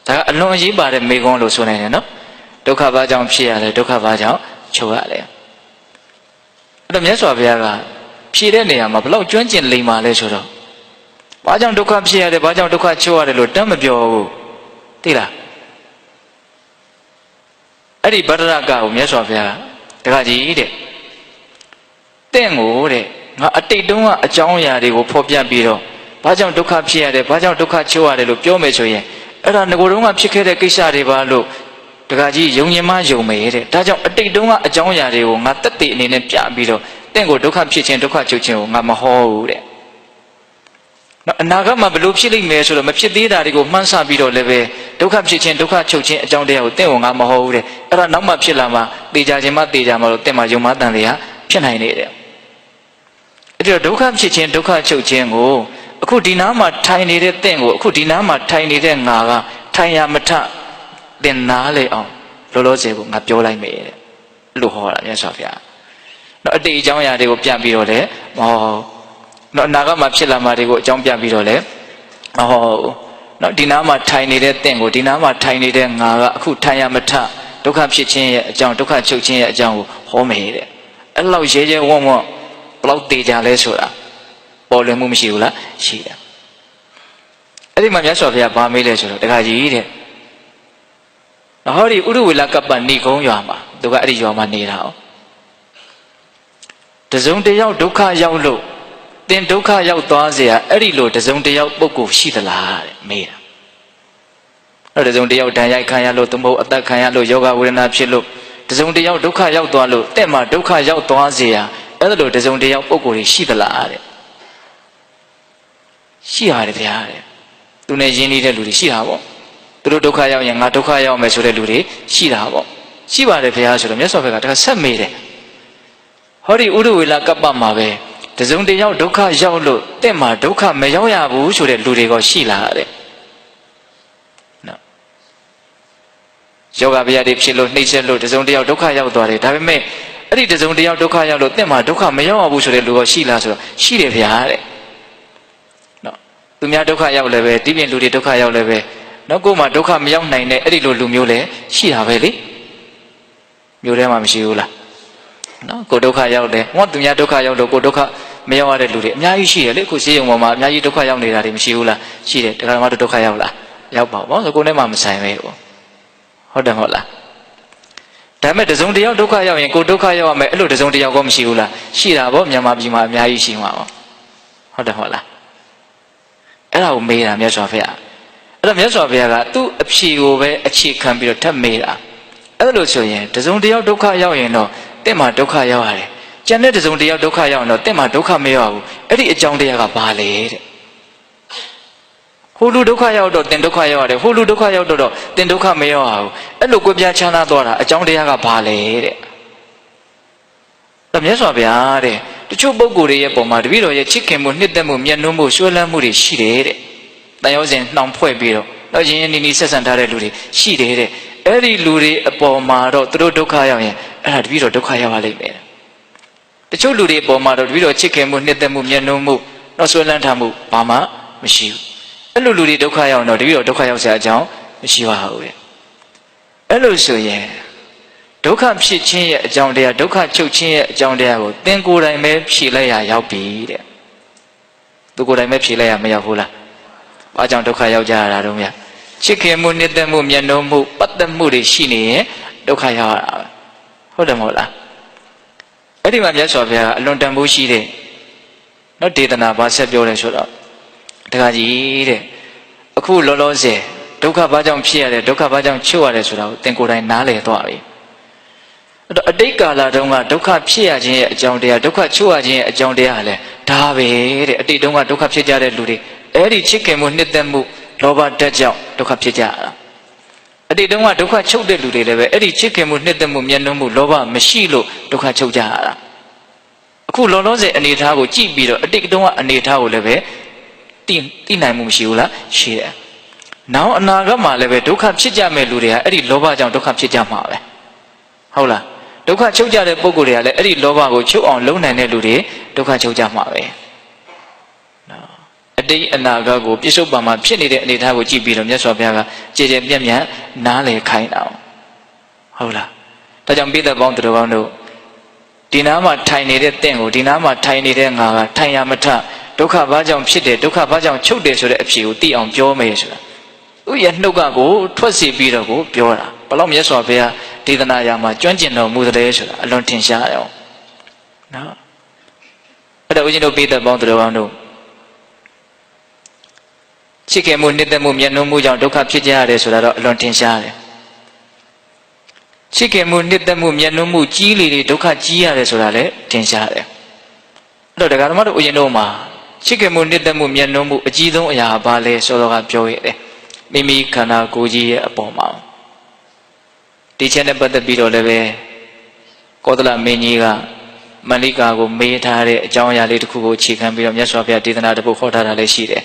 ဒါကအလွန်အရေးပါတဲ့မေကုန်းလို့ဆိုနိုင်တယ်နော်ဒုက္ခဘာကြောင့်ဖြစ်ရလဲဒုက္ခဘာကြောင့်ချုပ်ရလဲအဲ့တော့မြတ်စွာဘုရားကဖြေတဲ့နေရာမှာဘလောက်ကျွမ်းကျင်လိမ္မာလဲဆိုတော့ဘာကြောင့်ဒုက္ခဖြစ်ရတယ်ဘာကြောင့်ဒုက္ခချုပ်ရတယ်လို့တမ်းမပြောဘူးသိလားအဲ့ဒီဗတ္တရကကိုမြတ်စွာဘုရားတခါကြီးတဲ့တင့်ကိုတဲ့ငါအတိတ်တုန်းကအကြောင်းအရာတွေကိုဖော်ပြပြီးတော့ဘာကြောင့်ဒုက္ခဖြစ်ရတယ်ဘာကြောင့်ဒုက္ခချုပ်ရတယ်လို့ပြောမယ်ဆိုရင်အဲ့ဒါငကိုယ်တုန်းကဖြစ်ခဲ့တဲ့ကိစ္စတွေပါလို့တခါကြီးယုံရင်မှယုံမယ်တဲ့ဒါကြောင့်အတိတ်တုန်းကအကြောင်းအရာတွေကိုငါတက်တည်အနေနဲ့ပြပြီးတော့တင့်ကိုဒုက္ခဖြစ်ခြင်းဒုက္ခချုပ်ခြင်းကိုငါမဟောဘူးတဲ့နော်အနာဂတ်မှာဘလို့ဖြစ်လိမ့်မယ်ဆိုတော့မဖြစ်သေးတာတွေကိုမှန်းဆပြီးတော့လည်းပဲဒုက္ခဖြစ်ခြင်းဒုက္ခချုပ်ခြင်းအကြောင်းတရားကိုတင့်ကိုငါမဟောဘူးတဲ့အဲ့ဒါနောက်မှဖြစ်လာမှတေချာခြင်းမှတေချာမှလို့တင့်မှာယုံမှတန်တရားဖြစ်နိုင်နေတယ်အဲ့ဒီတော့ဒုက္ခဖြစ်ခြင်းဒုက္ခချုပ်ခြင်းကိုအခုဒီနားမှာထိုင်နေတဲ့တင့်ကိုအခုဒီနားမှာထိုင်နေတဲ့ငါကထိုင်ရမထတင်နားလေအောင်လောလောဆယ်ကိုငါပြောလိုက်မယ်တဲ့လို့ဟောတာမြတ်စွာဘုရားနော်အတိတ်အကြောင်းအရာတွေကိုပြပြီးတော့လေမဟောနော်အနာဂတ်မှာဖြစ်လာမှာတွေကိုအကြောင်းပြပြီးတော့လေမဟောနော်ဒီနားမှာထိုင်နေတဲ့တင့်ကိုဒီနားမှာထိုင်နေတဲ့ငါကအခုထိုင်ရမထဒုက္ခဖြစ်ခြင်းရဲ့အကြောင်းဒုက္ခချုပ်ခြင်းရဲ့အကြောင်းကိုဟောမယ်တဲ့အဲ့လောက်ရဲရဲဝံ့ဝံ့ဘလောက်တေချာလဲဆိုတာပေါ်လွင်မှုမရှိဘူးလားရှိတယ်အဲ့ဒီမှာမြတ်စွာဘုရားဗာမေးလဲဆိုတော့တခါကြီးတဲ့ဟောဒီဥရဝေလကပ္ပဏိကုံရွာမှာသူကအဲ့ဒီရွာမှာနေတာ哦တစုံတယောက်ဒုက္ခရောက်လို့တင်ဒုက္ခရောက်သွားเสียအဲ့ဒီလိုတစုံတယောက်ပုဂ္ဂိုလ်ရှိသလားတဲ့မေးတာအဲ့တစုံတယောက်ဒဏ်ရိုက်ခံရလို့သမုတ်အသက်ခံရလို့ယောဂဝေဒနာဖြစ်လို့တစုံတယောက်ဒုက္ခရောက်သွားလို့တဲ့မှာဒုက္ခရောက်သွားเสีย အဲ့ဒါလိုတစုံတယောက်ပုံကိုယ်ရှိသလားတဲ့ရှိရတယ်ဗျာတဲ့သူနဲ့ရင်းနှီးတဲ့လူတွေရှိတာပေါ့သူတို့ဒုက္ခရောက်ရင်ငါဒုက္ခရောက်မယ်ဆိုတဲ့လူတွေရှိတာပေါ့ရှိပါတယ်ဗျာဆိုတော့မြတ်စွာဘုရားကတခါဆက်မေးတယ်ဟောဒီဥဒဝေလကပ္ပမှာပဲတစုံတယောက်ဒုက္ခရောက်လို့တင့်မှာဒုက္ခမရောက်ရဘူးဆိုတဲ့လူတွေကရှိလားတဲ့နော်ယောဂဗျာတွေဖြစ်လို့နှိမ့်ဆက်လို့တစုံတယောက်ဒုက္ခရောက်သွားတယ်ဒါပေမဲ့အဲ့ဒီတစုံတယောက်ဒုက္ခရောက်လို့တင့်မှာဒုက္ခမရောက်ရဘူးဆိုတဲ့လူကရှိလားဆိုတော့ရှိတယ်ဗျာတဲ့နော်သူများဒုက္ခရောက်လည်းပဲဒီပြင်လူတွေဒုက္ခရောက်လည်းပဲနော်ကိုယ်မှာဒုက္ခမရောက်နိုင်တဲ့အဲ့ဒီလိုလူမျိုးလည်းရှိတာပဲလေမျိုးထဲမှာမရှိဘူးလားနော်ကိုဒုက္ခရောက်တယ်ဟောသူများဒုက္ခရောက်လို့ကိုဒုက္ခမရောက်ရတဲ့လူတွေအများကြီးရှိတယ်လေကိုရှင်းရုံပေါ်မှာအများကြီးဒုက္ခရောက်နေတာတွေမရှိဘူးလားရှိတယ်တရားဓမ္မတို့ဒုက္ခရောက်လားရောက်ပါဘောဆိုကိုယ်နဲ့မှမဆိုင်ပဲဟုတ်တယ်မဟုတ်လားဒါပေမဲ့တစုံတယောက်ဒုက္ခရောက်ရင်ကိုဒုက္ခရောက်ရမယ်အဲ့လိုတစုံတယောက်ကောမရှိဘူးလားရှိတာဗောမြန်မာပြည်မှာအများကြီးရှိမှာဗောဟုတ်တယ်မဟုတ်လားအဲ့ဒါကိုမေးတာမြတ်စွာဘုရားအဲ့တော့မြတ်စွာဘုရားကသူ့အဖြေကိုပဲအခြေခံပြီးတော့ထပ်မေးတာအဲ့လိုဆိုရင်တစုံတယောက်ဒုက္ခရောက်ရင်တော့တင့်မှာဒုက္ခရောက်ရတယ်ကျန်တဲ့တစုံတယောက်ဒုက္ခရောက်ရင်တော့တင့်မှာဒုက္ခမရောက်ဘူးအဲ့ဒီအကြောင်းတရားကဘာလဲတဲ့ဟိုလူဒုက္ခရောက်တော့တင်ဒုက္ခရောက်ရတယ်ဟိုလူဒုက္ခရောက်တော့တင်ဒုက္ခမရောက်ဘူးအဲ့လိုကိုပြချမ်းသာသွားတာအကြောင်းတရားကဘာလဲတဲ့မြတ်စွာဘုရားတဲ့တချို့ပုဂ္ဂိုလ်တွေရဲ့ပုံမှာတပည့်တော်ရဲ့ချစ်ခင်မှုနှစ်သက်မှုမျက်နှာမှုဆွဲလန်းမှုတွေရှိတယ်တဲ့တန်ရောစဉ်နှောင်ဖွဲ့ပြီးတော့ရင်းရင်းနှီးနှီးဆက်ဆံထားတဲ့လူတွေရှိတယ်တဲ့အဲ့ဒီလူတွေအပေါ်မှာတော့သူတို့ဒုက္ခရောက်ရင်အဲ့ဒါတပည့်တော်ဒုက္ခရောက်ပါလိမ့်မယ်တချို့လူတွေအပေါ်မှာတော့တပည့်တော်ချစ်ခင်မှုနှစ်သက်မှုမျက်နှာမှုတော့ဆွဲလန်းထားမှုဘာမှမရှိဘူးအဲ့လိုလူတွေဒုက္ခရောက်တော့တပည့်တော်ဒုက္ခရောက်စရာအကြောင်းမရှိပါဘူးတဲ့အဲ့လိုဆိုရင်ဒုက္ခဖြစ်ခြင်းရဲ့အကြောင်းတရားဒုက္ခချုပ်ခြင်းရဲ့အကြောင်းတရားကိုသင်ကိုယ်တိုင်ပဲဖြေလိုက်ရရောက်ပြီတဲ့သူကိုယ်တိုင်ပဲဖြေလိုက်ရမရောက်ဘူးလားဘာကြောင့်ဒုက္ခရောက်ကြရတာတော့မြတ်ချစ်ခင်မှုနှစ်သက်မှုမျက်နှာမှုပတ်သက်မှုတွေရှိနေရင်ဒုက္ခရောက်ရတာပဲဟုတ်တယ်မဟုတ်လားအဲ့ဒီမှာမြတ်စွာဘုရားကအလွန်တန်ဖိုးရှိတဲ့နော်ဒေသနာဘာဆက်ပြောလဲဆိုတော့တခါကြီးတဲ့အခုလောလောဆယ်ဒုက္ခဘာကြောင့်ဖြစ်ရတယ်ဒုက္ခဘာကြောင့်ချုပ်ရတယ်ဆိုတာကိုသင်ကိုယ်တိုင်နားလည်သွားပြီအဲ့တော့အတိတ်ကာလတုန်းကဒုက္ခဖြစ်ရခြင်းရဲ့အကြောင်းတရားဒုက္ခချုပ်ရခြင်းရဲ့အကြောင်းတရားကလည်းဒါပဲတဲ့အတိတ်တုန်းကဒုက္ခဖြစ်ကြတဲ့လူတွေအဲ့ဒီချစ်ခင်မှုနှစ်သက်မှုလောဘဓာတ်ကြောင့်ဒုက္ခဖြစ်ကြတာအတိတ်တုန်းကဒုက္ခချုပ်တဲ့လူတွေလည်းပဲအဲ့ဒီချစ်ခင်မှုနှစ်သက်မှုမျက်နှာမှုလောဘမရှိလို့ဒုက္ခချုပ်ကြရတာအခုလောလောဆယ်အနေအထားကိုကြည့်ပြီးတော့အတိတ်တုန်းကအနေအထားကိုလည်းပဲသိနိုင်မှုမရှိဘူးလားရှိတယ်။နောက်အနာဂတ်မှာလည်းပဲဒုက္ခဖြစ်ကြမဲ့လူတွေကအဲ့ဒီလောဘကြောင့်ဒုက္ခဖြစ်ကြမှာပဲဟုတ်လားဒုက္ခချုပ်ကြတဲ့ပုဂ္ဂိုလ်တွေကလည်းအဲ့ဒီလောဘကိုချုပ်အောင်လုပ်နိုင်တဲ့လူတွေဒုက္ခချုပ်ကြမှာပဲနော်အတိတ်အနာဂတ်ကိုပြစ္ဆုတ်ပံမှာဖြစ်နေတဲ့အနေအထားကိုကြည့်ပြီးတော့မြတ်စွာဘုရားကကြည်ကြဲပြန့်ပြန့်နားလည်ခိုင်းတာဟုတ်လားဒါကြောင့်ပိဿပေါင်းသူတော်ကောင်းတို့ဒီနားမှာထိုင်နေတဲ့တင့်ကိုဒီနားမှာထိုင်နေတဲ့ငါကထိုင်ရမထဒုက္ခဘာကြောင့်ဖြစ်တယ်ဒုက္ခဘာကြောင့်ချုပ်တယ်ဆိုတဲ့အဖြေကိုသိအောင်ပြောမယ်ဆိုတာသူ့ရဲ့နှုတ်ကကိုထွက်စီပြီးတော့ကိုပြောတာဘယ်လောက်မြတ်စွာဘုရားဒေသနာရာမှာကျွမ်းကျင်တော်မူတယ်ဆိုတာအလွန်ထင်ရှားရောနော်အဲ့တော့ဦးဇင်းတို့ပိဿပေါင်းသူတော်ကောင်းတို့ချစ်ခင်မှုနှစ်သက်မှုမျက်နှာမှုကြောင့်ဒုက္ခဖြစ်ကြရတယ်ဆိုတာတော့အလွန်ထင်ရှားတယ်ချစ်ခင်မှုနှစ်သက်မှုမျက်နှာမှုကြီးလေဒုက္ခကြီးရတယ်ဆိုတာလည်းထင်ရှားတယ်အဲ့တော့တရားဓမ္မတို့ဦးဇင်းတို့မှာချစ်ခင်မှုနှစ်သက်မှုမျက်နှာမှုအကြီးဆုံးအရာဘာလဲဆိုတော့ကပြောရတယ်မိမိခန္ဓာကိုယ်ကြီးရဲ့အပေါ်မှာဒီချက်နဲ့ပတ်သက်ပြီးတော့လည်းပဲကောသလမင်းကြီးကမန္လိကာကိုမေးထားတဲ့အကြောင်းအရာလေးတစ်ခုကိုအခြေခံပြီးတော့မြတ်စွာဘုရားဒေသနာတစ်ပုဒ်ဟောထားတာလည်းရှိတယ်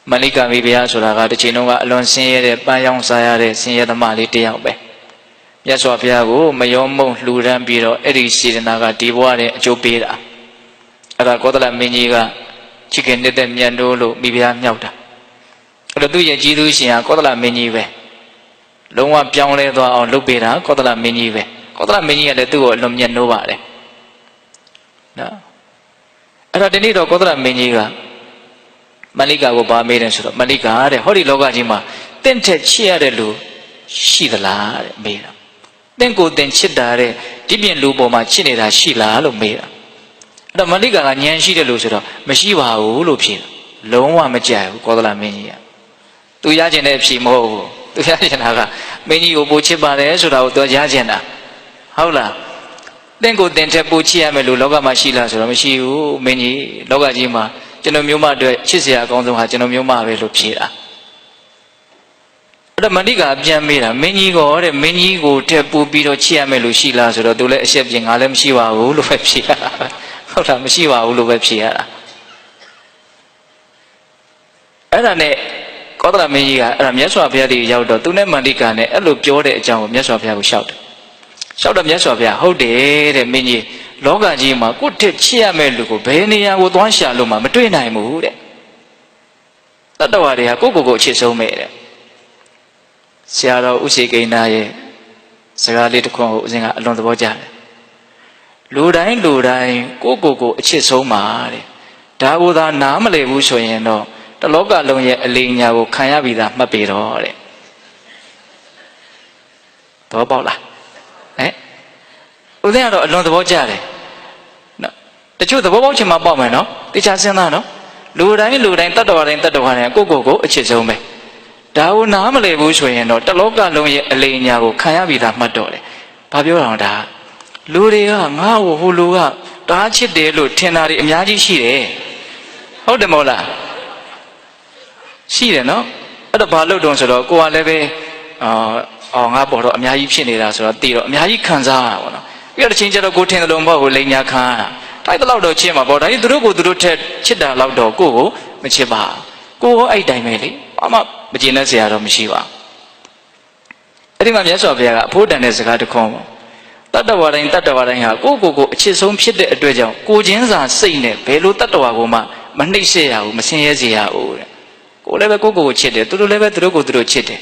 မန္လိကာမိဖုရားဆိုတာကတစ်ချိန်လုံးကအလွန်ဆင်းရဲတဲ့ပန်းရောင်စားရတဲ့ဆင်းရဲသမားလေးတစ်ယောက်ပဲမြတ်စွာဘုရားကိုမယောမုံလှူဒန်းပြီးတော့အဲ့ဒီစေတနာကဒီဘဝနဲ့အကျိုးပေးတာအဲ့ဒါကောသလမင်းကြီးကချစ်ခင်နေတဲ့မြတ်တို့လို့မိဖုရားမြောက်တာအဲ့တော့သူ့ရဲ့ကြီးသူရှင်ဟာကောသလမင်းကြီးပဲလုံးဝပြောင်းလဲသွားအောင်လုပ်ပေးတာကောသလမင်းကြီးပဲကောသလမင်းကြီးကလည်းသူ့ကိုအလွန်မြတ်နိုးပါတယ်နော်အဲ့တော့ဒီနေ့တော့ကောသလမင်းကြီးကမန္လိကာကိုဗာမေးတယ်ဆိုတော့မန္လိကာတဲ့ဟောဒီလောကကြီးမှာတင့်ထက်ချစ်ရတဲ့လူရှိသလားတဲ့မေးတာတင့်ကိုတင်ချစ်တာတဲ့ဒီပြင်လူပေါ်မှာချစ်နေတာရှိလားလို့မေးတာအဲ့တော့မန္လိကာကဉာဏ်ရှိတဲ့လူဆိုတော့မရှိပါဘူးလို့ဖြေတာလုံးဝမကြိုက်ဘူးကောသလမင်းကြီးကသူရကျင်တဲ့အဖြေမဟုတ်ဘူးသူရကျင်တာကမင်းကြီးကိုပိုချစ်ပါတယ်ဆိုတာကိုသူရကျင်တာဟုတ်လား တင်းကိုတင်ချက်ပူချစ်ရမယ်လို့လောကမှာရှိလားဆိုတော့မရှိဘူးမင်းကြီးလောကကြီးမှာကျွန်တော်မျိုးမအတွက်ချစ်စရာအကောင်းဆုံးဟာကျွန်တော်မျိုးမပဲလို့ဖြေတာအဲ့တော့မဏိကပြန်မေးတာမင်းကြီးကောတဲ့မင်းကြီးကိုတက်ပူပြီးတော့ချစ်ရမယ်လို့ရှိလားဆိုတော့သူလည်းအရှက်ပြင်ငါလည်းမရှိပါဘူးလို့ပဲဖြေရတာဟုတ်တာမရှိပါဘူးလို့ပဲဖြေရတာအဲ့ဒါနဲ့ကောသလမင်းကြီးကအဲ့ဒါမြတ်စွာဘုရားကြီးရောက်တော့သူနဲ့မဏိကနဲ့အဲ့လိုပြောတဲ့အကြောင်းကိုမြတ်စွာဘုရားကိုလျှောက်တယ်လျှောက်တော့မြတ်စွာဘုရားဟုတ်တယ်တဲ့မင်းကြီးလောကကြီးမှာကိုယ့်ထက်ချစ်ရမယ့်လူကိုဘယ်နေရာကိုသွားရှာလို့မှမတွေ့နိုင်ဘူးတဲ့တတ္တဝါတွေကကိုယ့်ကိုယ်ကိုအချစ်ဆုံးပဲတဲ့ဆရာတော်ဥရှိကိန်းသားရဲ့စကားလေးတစ်ခွန်းကိုဦးဇင်းကအလွန်သဘောကျတယ်လူတိုင်းကိုယ့်ကိုယ်ကိုအချစ်ဆုံးပါတဲ့ဒါကိုသာနားမလည်ဘူးဆိုရင်တော့တလောကလုံးရဲ့အလိညာကိုခံရပြီးသားမှတ်ပြီတော့တဲ့သဘောပေါက်လားဦးဇင်းကတော့အလွန်သဘောကျတယ်နော်တချို့သဘောပေါက်ချင်မှပေါက်မယ်နော်တေချာစဉ်းစားနော်လူတိုင်းတတ္တဝါတိုင်းကိုယ့်ကိုအချစ်ဆုံးပဲဒါကိုနားမလည်ဘူးဆိုရင်တော့တလောကလုံးရဲ့အလိညာကိုခံရပြီးသားမှတ်တော့တယ်ဘာပြောတာဒါလူတွေကငါ့ကိုဟိုလူကတားချစ်တယ်လို့ထင်တာတွေအများကြီးရှိတယ်ဟုတ်တယ်မဟုတ်လားရှိတယ်နော်အဲ့တော့ဘာလို့တုံးဆိုတော့ကိုကလည်းပဲငါပေါ်တော့အများကြီးဖြစ်နေတာဆိုတော့တည်တော့အများကြီးခံစားရတာပေါ့နော်ပြီးတော့တစ်ချိန်ကျတော့ကိုထင်တယ်လို့မဟုတ်ဘူးလိန်ညာခံရတာတိုက်တဲ့လောက်တော့ချစ်မှာပေါ့ဒါကြီးသူတို့ထက်ချစ်တာလောက်တော့ကိုကိုမချစ်ပါကိုဟောအဲ့တိုင်းပဲလေဘာမှမကျေနပ်စရာတော့မရှိပါအဲ့ဒီမှာမြတ်စွာဘုရားကအဖို့တန်တဲ့စကားတစ်ခွန်းပေါ့တတ္တဝါတိုင်းဟာကိုအချစ်ဆုံးဖြစ်တဲ့အတွက်ကြောင့်ကိုချင်းစာစိတ်နဲ့ဘယ်လိုတတ္တဝါကိုမှမနှိမ့်ဆက်ရဘူးမဆင်းရဲစေရဘူးတဲ့ကိုလည်းပဲကိုချစ်တယ်သူတို့လည်းပဲသူတို့ချစ်တယ်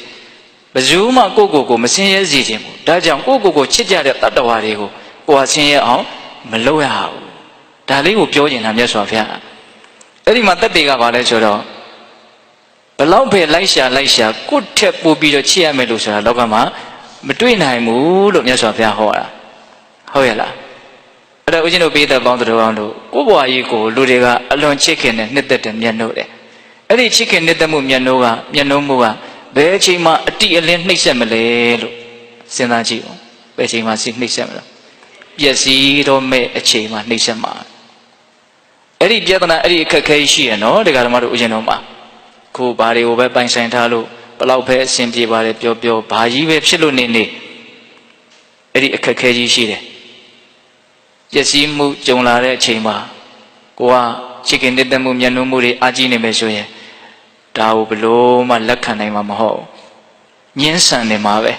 ဘယ်သူမှကိုမဆင်းရဲစေခြင်းဘူးဒါကြောင့်ကိုချစ်ကြတဲ့တတ္တဝါတွေကိုကိုယ်ဆင်းရဲအောင်မလုပ်ရဘူးဒါလေးကိုပြောကျင်တာမြတ်စွာဘုရားအဲ့ဒီမှာတက်တွေကဘာလဲဆိုတော့ဘလောက်ပဲလိုက်ရှာကိုယ့်ထက်ပိုပြီးတော့ချစ်ရမယ်လို့ဆိုတာလောကမှာမတွေ့နိုင်ဘူးလို့မြတ်စွာဘုရားဟောတာဟုတ်ရဲ့လားအဲ့တော့ဦးဇင်းတို့ပိဋကပေါင်းတော်အောင်တို့ကိုယ့်ဘဝကြီးကိုလူတွေကအလွန်ချစ်ခင်နဲ့နှစ်သက်တယ်မျက်နှုတ်တယ်အဲ့ဒီချစ်ခင်နှစ်သက်မှုမျက်နှုတ်မှုကဘယ်အချိန်မှအတိအလင်းနှိမ့်ဆက်မလဲလို့စဉ်းစားကြည့်အောင်ဘယ်အချိန်မှနှိမ့်ဆက်မလဲပျက်စီးတော့မဲ့အချိန်မှနှိမ့်ဆက်မှာအဲ့ဒီပြဿနာအဲ့ဒီအခက်ခဲရှိရနော်ဒကာဓမ္မတို့ဦးဇင်းတို့မှာခုဘာတွေကိုပဲပိုင်ဆိုင်ထားလို့ဘလောက်ပဲအဆင်ပြေပါတယ်ပြောဘာကြီးပဲဖြစ်လို့နေအဲ့ဒီအခက်ခဲကြီးရှိတယ်ပျက်စီးမှုကြုံလာတဲ့အချိန်မှာကိုကချစ်ခင်တဲ့တမှုမျက်နှာမှုတွေအာကြည့်နေမယ်ဆိုရင်ဒါကိုဘလို့မှလက်ခံနိုင်မှာမဟုတ်ညှင်းဆန်နေမှာပဲ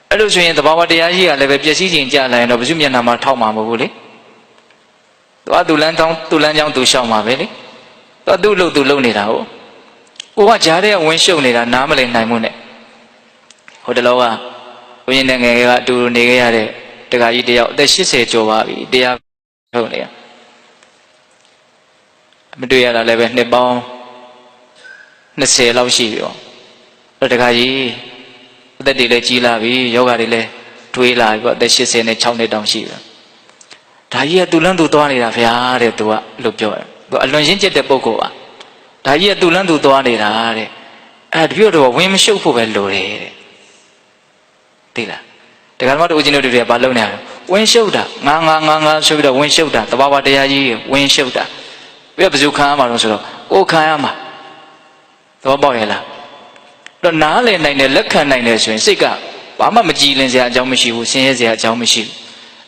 အဲ့လိုဆိုရင်သဘာဝတရားကြီးကလည်းပဲပျက်စီးခြင်းကြလာရင်တော့ဘယ်သူမျက်နှာမှာထောက်မှာမဟုတ်ဘူးလေသူလမ်းကြောင်းသူလျှောက်မှာပဲလေသူ့လို့သူလုံနေတာဟုတ်ကိုကကြားတဲ့ဝင်းရှုပ်နေတာနားမလည်နိုင်မှုနဲ့ဟိုတလောကဘုရင်နဲ့ငယ်ကအတူနေခဲ့ရတဲ့တခါကြီးတယောက်အသက်80ကျော်ပါပြီတရားထုတ်နေတာမတွေ့ရတာလည်းပဲနှစ်ပေါင်း20လောက်ရှိပြီပေါ့အဲ့တခါကြီးအသက်တွေလည်းကြီးလာပြီယောဂတွေလည်းတွေးလာပြီပေါ့အသက်86နှစ်တောင်ရှိပြီဒါကြီးကသူလန်းသူသွားနေတာဗျာတဲ့သူကလို့ပြောတယ်သူအလွန်ရင့်ကျက်တဲ့ပုဂ္ဂိုလ်ပါဒါကြီးကသူလန်းသူသွားနေတာတဲ့အဲ့ဒီတော့ဝင်မရှုပ်ဖို့ပဲလိုတယ်တဲ့သိလားတခါမှတို့ဦးဇင်းတို့တွေကဘာလုပ်နေရလဲဝင်ရှုပ်တာငါဆိုပြီးတော့ဝင်ရှုပ်တာတဘာဝတရားကြီးဝင်ရှုပ်တာပြီးတော့ဘယ်သူခံရမှာလို့ဆိုတော့ကိုခံရမှာသဘောပေါက်ရဲ့လားတော့နားလည်နိုင်တယ်လက်ခံနိုင်တယ်ဆိုရင်စိတ်ကဘာမှမကြည်လင်စရာအကြောင်းမရှိဘူးဆင်းရဲစရာအကြောင်းမရှိဘူး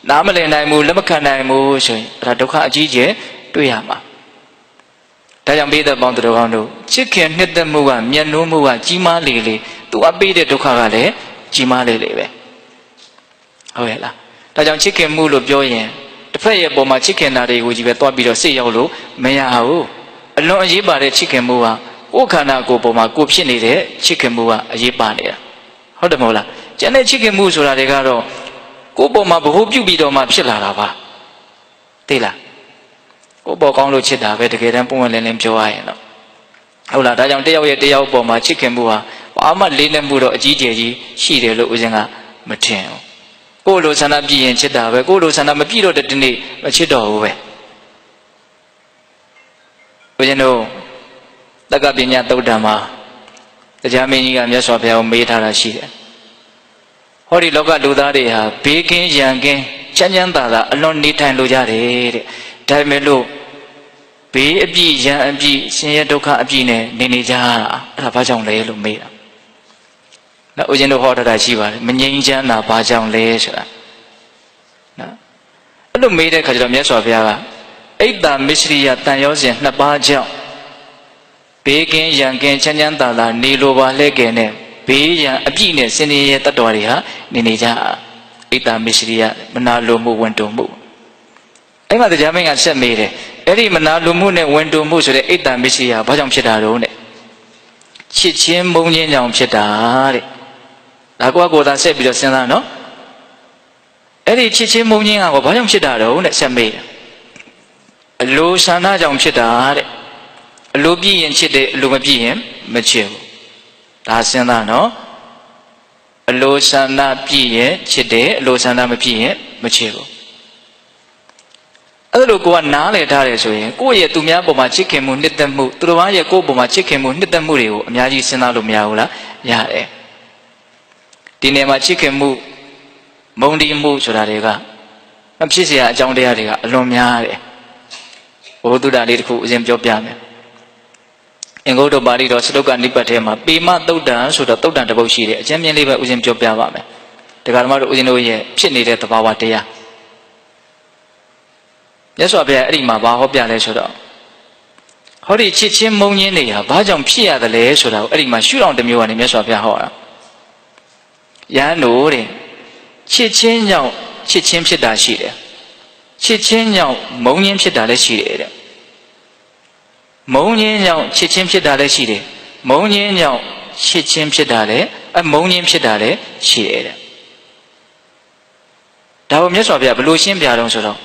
နားမလည်နိုင်ဘူးလက်မခံနိုင်ဘူးဆိုရင်ဒါဒုက္ခအကြီးကျယ်တွေ့ရမှာဒါကြောင့်ပိဋကပေါင်းသူတော်ကောင်းတို့ချစ်ခင်နှစ်သက်မှုကမျက်နှာမှုကကြီးမားလေသူအပေးတဲ့ဒုက္ခကလည်းကြီးမားလေပဲဟုတ်ရဲ့လားဒါကြောင့်ချစ်ခင်မှုလို့ပြောရင်တစ်ဖက်ရဲ့ပုံမှာချစ်ခင်တာတွေကိုကြီးပဲတွားပြီးတော့စိတ်ရောက်လို့မရဘူးအလွန်အရေးပါတဲ့ချစ်ခင်မှုကကိုယ်ခန္ဓာကိုယ်ပုံမှာကိုယ်ဖြစ်နေတဲ့ချစ်ခင်မှုကအရေးပါနေတာဟုတ်တယ်မဟုတ်လားကျန်တဲ့ချစ်ခင်မှုဆိုတာတွေကတော့ကိုယ်ပုံမှာဗဟုပြုပြီးတော့မှဖြစ်လာတာပါသိလားကိုယ်ပေါ်ကောင်းလို့ချစ်တာပဲတကယ်တမ်းပုံဝင်လင်းပြောရရင်တော့ဟုတ်လားဒါကြောင့်တယောက်ရဲ့တယောက်ပေါ်မှာချစ်ခင်မှုဟာဘာမှလေးနက်မှုတော့အကြီးကျယ်ကြီးရှိတယ်လို့ဦးဇင်းကမထင်ဘူးကိုယ်လိုဆန္ဒပြည့်ရင်ချစ်တာပဲကိုယ်လိုဆန္ဒမပြည့်တော့တဲ့ဒီနေ့မချစ်တော့ဘူးပဲဦးဇင်းတို့တက္ကပညာသုတ်တံမှာတရားမင်းကြီးကမြတ်စွာဘုရားကိုမေးထားတာရှိတယ်ဟောဒီလောကလူသားတွေဟာဘေးကင်းရန်ကင်း ချမ်းချမ်းသာသာအလွန်နေထိုင်လိုကြတယ်တဲ့ဒါပေမဲ့လို့ဘေးအပြည့်ရန်အပြည့်ရှင်ရဲ့ဒုက္ခအပြည့်နဲ့နေကြတာအဲ့ဒါဘာကြောင့်လဲလို့မေးတာနော်ဦးဇင်းတို့ဟောတာရှိပါတယ်မငြိမ်းချမ်းတာဘာကြောင့်လဲဆိုတာနော်အဲ့လိုမေးတဲ့အခါကျတော့မြတ်စွာဘုရားကအိတ်တာမစ္စရိယတန်ရောစဉ်နှစ်ပါးကြောင့်ဘေးကင်းရန်ကင်းချမ်းချမ်းသာသာနေလိုပါလဲကဲနဲ့ဘေးရန်အပြည့်နဲ့စင်ရဲ့တတ္တဝါတွေဟာနေကြအိတ်တာမစ္စရိယမနာလိုမှုဝန်တုံမှုအဲ့မှာတရားမင်းကဆက်မေးတယ်အဲ့ဒီမနာလိုမှုနဲ့ဝန်တုံမှုဆိုတဲ့အိတ်တာမစ္စရိယဘာကြောင့်ဖြစ်တာတော့တဲ့ချစ်ချင်းမုန်းချင်းကြောင့်ဖြစ်တာတဲ့ဒါကိုသာဆက်ပြီးတော့စဉ်းစားနော်အဲ့ဒီချစ်ချင်းမုန်းချင်းကဘာကြောင့်ဖြစ်တာတော့တဲ့ဆက်မေးတယ်အလိုဆန္ဒကြောင့်ဖြစ်တာတဲ့အလိုပြည့်ရင်ချစ်တယ်အလိုမပြည့်ရင်မချစ်ဘူးဒါစဉ်းစားနော်အလိုဆန္ဒပြည့်ရင်ချစ်တယ်အလိုဆန္ဒမပြည့်ရင်မချစ်ဘူးအဲ့လိုကိုကနားလည်ထားတယ်ဆိုရင်ကိုယ့်ရဲ့သူများပေါ်မှာချစ်ခင်မှုနှစ်သက်မှုသူတော်ဘာရဲ့ကိုယ့်ပေါ်မှာချစ်ခင်မှုနှစ်သက်မှုတွေကိုအများကြီးစဉ်းစားလို့မရဘူးလားရတယ်ဒီနေရာမှာချစ်ခင်မှုမုန်းတီးမှုဆိုတာတွေကမဖြစ်เสียအကြောင်းတရားတွေကအလွန်များတယ်ဘုဒ္ဓတာလေးတစ်ခုအရင်ပြောပြမယ်အင်္ဂုတ္တပါဠိတော်စတုကနိပတ်ထဲမှာပေမသုတ်တံဆိုတော့သုတ်တံတစ်ပုဒ်ရှိတယ်အကျဉ်းမြင်လေးပဲဦးဇင်းပြောပြပါမယ်တရားဓမ္မတို့ဦးဇင်းတို့ရဲ့ဖြစ်နေတဲ့သဘာဝတရားမြတ်စွာဘုရားအဲ့ဒီမှာဘာဟောပြလဲဆိုတော့ဟောဒီချစ်ချင်းမုန်းချင်းတွေဟာဘာကြောင့်ဖြစ်ရတယ်လဲဆိုတာကိုအဲ့ဒီမှာရှုထောင့်တစ်မျိုးကနေမြတ်စွာဘုရားဟောတာယဟန်တို့တဲ့ချစ်ချင်းကြောင့်ချစ်ချင်းဖြစ်တာရှိတယ်ချစ်ချင်းကြောင့်မုန်းချင်းဖြစ်တာလည်းရှိတယ်တဲ့မုန်းချင်းကြောင့်ချစ်ချင်းဖြစ်တာလည်းရှိတယ်မုန်းချင်းကြောင့်ချစ်ချင်းဖြစ်တာလည်းမုန်းချင်းဖြစ်တာလည်းရှိတယ်တဲ့ဒါကိုမြတ်စွာဘုရားဘယ်လိုရှင်းပြတော့ဆိုတော့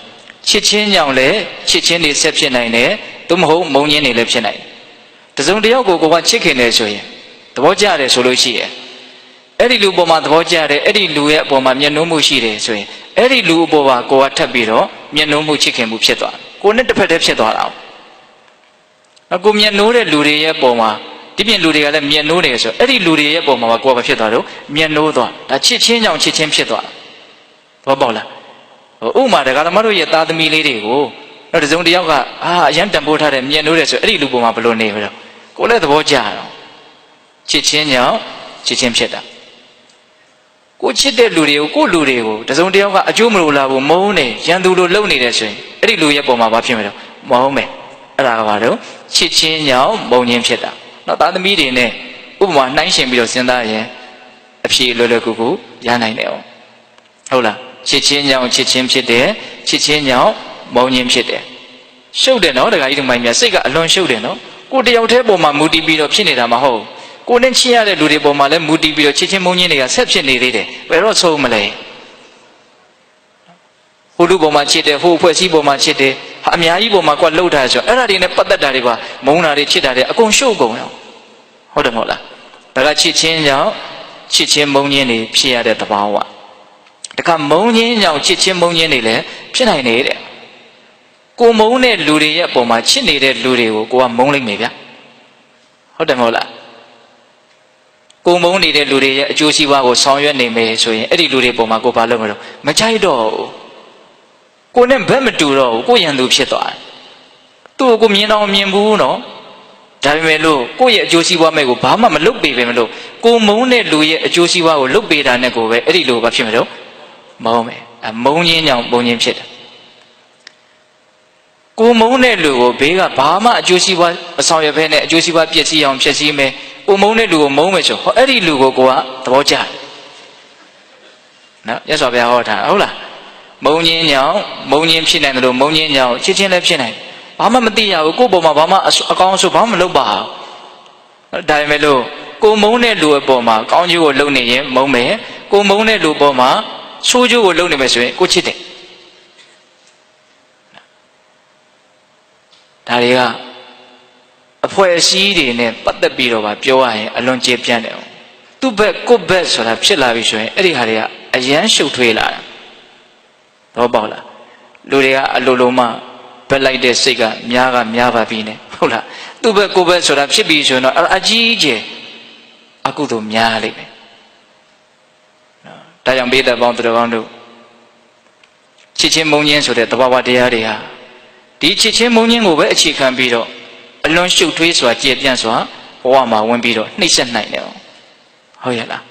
ချစ်ချင်းကြောင့်လည်းချစ်ချင်းတွေဆက်ဖြစ်နိုင်တယ်သို့မဟုတ်မုန်းချင်းတွေလည်းဖြစ်နိုင်တယ်တစုံတစ်ယောက်ကိုကချစ်ခင်တယ်ဆိုရင်သဘောကျတယ်ဆိုလို့ရှိရင်အဲ့ဒီလူပေါ်မှာသဘောကျတယ်အဲ့ဒီလူရဲ့အပေါ်မှာမျက်နှာမှုရှိတယ်ဆိုရင်အဲ့ဒီလူအပေါ်မှာကိုကထပ်ပြီးတော့မျက်နှာမှုချစ်ခင်မှုဖြစ်သွားကိုနဲ့တစ်ဖက်တည်းဖြစ်သွားတာအခုမျက်နှိုးတဲ့လူတွေရဲ့ပုံမှာဒီပြင်လူတွေကလည်းမျက်နှိုးတယ်ဆိုအဲ့ဒီလူတွေရဲ့ပုံမှာကိုယ်ကဖြစ်သွားတော့မျက်နှိုးသွားဒါချစ်ချင်းကြောင့်ချစ်ချင်းဖြစ်သွားဘောပေါက်လားဥမာတရားဓမ္မတို့ရဲ့သားသမီးလေးတွေကိုတော့တစုံတစ်ယောက်ကအရန်တန်ဖိုးထားတဲ့မျက်နှိုးတယ်ဆိုအဲ့ဒီလူပုံမှာဘယ်လိုနေပြီးတော့ကိုယ်လည်းသဘောကျတော့ချစ်ချင်းကြောင့်ချစ်ချင်းဖြစ်တာကိုချစ်တဲ့လူတွေကိုကိုလူတွေကိုတစုံတစ်ယောက်ကအကျိုးမလိုလားဘူးမုန်းနေရန်သူလိုလုပ်နေတယ်ဆိုရင်အဲ့ဒီလူရဲ့ပုံမှာဘာဖြစ်မလဲမဟုတ်မယ်အဲ့ဒါကဘာလို့ချစ်ချင်းကြောင့်မုန်းချင်းဖြစ်တာနော်သားသမီးတွေနဲ့ဥပမာနှိုင်းရှင်ပြီးတော့စဉ်းစားရင်အဖြေလွယ်လွယ်ကူကူရနိုင်တယ်ဟုတ်လားချစ်ချင်းကြောင့်ချစ်ချင်းဖြစ်တယ်ချစ်ချင်းကြောင့်မုန်းချင်းဖြစ်တယ်ရှုပ်တယ်နော်ဒကာကြီးတို့မိုင်းများစိတ်ကအလွန်ရှုပ်တယ်နော်ကိုတယောက်တည်းပုံမှာမူတည်ပြီးတော့ဖြစ်နေတာမဟုတ်ကိုနဲ့ချစ်ရတဲ့လူတွေပုံမှာလည်းမူတည်ပြီးတော့ချစ်ချင်းမုန်းချင်းတွေကဆက်ဖြစ်နေသေးတယ်ဘယ်တော့ဆုံးမလဲဟိုလူပုံမှာချစ်တယ်ဟိုအဖွဲ့အစည်းပုံမှာချစ်တယ်အများကြီးပုံမှာကွာလှုပ်ထားဆိုအဲ့ဒါတွေနဲ့ပတ်သက်တာတွေကမုန်းတာတွေချစ်တာတွေအကုန်ရှုပ်ကုန်ရောဟုတ်တယ်မဟုတ်လားဒါကချစ်ချင်းကြောင့်ချစ်ချင်းမုန်းချင်းတွေဖြစ်ရတဲ့သဘာဝတခါမုန်းချင်းကြောင့်ချစ်ချင်းမုန်းချင်းတွေလည်းဖြစ်နိုင်နေတဲ့ကိုမုန်းတဲ့လူတွေရဲ့ပုံမှာချစ်နေတဲ့လူတွေကိုကိုကမုန်းလိုက်မယ်ဗျဟုတ်တယ်မဟုတ်လားကိုမုန်းနေတဲ့လူတွေရဲ့အကျိုးစီးပွားကိုဆောင်ရွက်နေမယ်ဆိုရင်အဲ့ဒီလူတွေပုံမှာကိုဘာလုပ်မလို့မကြိုက်တော့ဘူးကိုနဲ့ဘက်မတူတော့ဘူးကိုရန်သူဖြစ်သွားတယ်သူ့ကိုမြင်တော့မြင်ဘူးနော်ဒါပေမဲ့လို့ကိုရဲ့အကျိုးစီးပွားမဲ့ကိုဘာမှမလုပ်ပေးပဲမလို့ကိုမုန်းတဲ့လူရဲ့အကျိုးစီးပွားကိုလုပ်ပေးတာနဲ့ကိုပဲအဲ့ဒီလိုဘာဖြစ်မလို့မဟုတ်မယ်မုန်းချင်းကြောင့်ပုံချင်းဖြစ်တယ်ကိုမုန်းတဲ့လူကိုဘေးကဘာမှအကျိုးစီးပွားမဆောင်ရွက်ဘဲနဲ့အကျိုးစီးပွားပျက်စီးအောင်ဖျက်ဆီးမယ်ကိုမုန်းတဲ့လူကိုမုန်းမယ်ဆိုဟောအဲ့ဒီလူကိုကိုကသဘောကျတယ်နော်ရသော်ဗျာဟောထားဟုတ်လားမုန်းချင်းကြောင့်မုန်းချင်းဖြစ်နိုင်တယ်လို့မုန်းချင်းကြောင့်ချစ်ချင်းလည်းဖြစ်နိုင်ဘာမှမသိရဘူးကိုယ့်ပုံမှာဘာမှအကောင်းဆိုဘာမှမလုပ်ပါဘူးဒါပေမဲ့လို့ကိုမုန်းတဲ့လူအပေါ်မှာကောင်းကျိုးကိုလုပ်နေရင်မုန်းမယ်ကိုမုန်းတဲ့လူပေါ်မှာဆိုးကျိုးကိုလုပ်နေမယ်ဆိုရင်ကိုချစ်တယ်ဒါတွေကအဖွဲ့အစည်းတွေနဲ့ပတ်သက်ပြီးတော့ပြောရရင်အလွန်ကျေပြန့်တယ်သူ့ဘက်ကိုယ့်ဘက်ဆိုတာဖြစ်လာပြီဆိုရင်အဲ့ဒီဟာတွေကအယမ်းရှုပ်ထွေးလာတယ်တော့ပေါ့လားလူတွေကအလိုလိုမှဘက်လိုက်တဲ့စိတ်ကများပါပြီနဲ့ဟုတ်လားသူ့ဘက်ကိုယ့်ဘက်ဆိုတာဖြစ်ပြီးဆိုရင်တော့အကြီးကျယ်အကုသိုလ်များလိမ့်မယ်ဒါကြောင့်ဘေးသက်ပေါင်းသူတော်ကောင်းတို့ ချစ်ချင်းမုန်းခြင်းဆိုတဲ့သဘာဝတရားတွေဟာဒီချစ်ချင်းမုန်းခြင်းကိုပဲအခြေခံပြီးတော့အလွန်ရှုပ်ထွေးစွာကြည်ပြန့်စွာဘဝမှာဝင်ပြီးတော့နှိမ့်ဆက်နိုင်တယ်ဟုတ်ရဲ့လား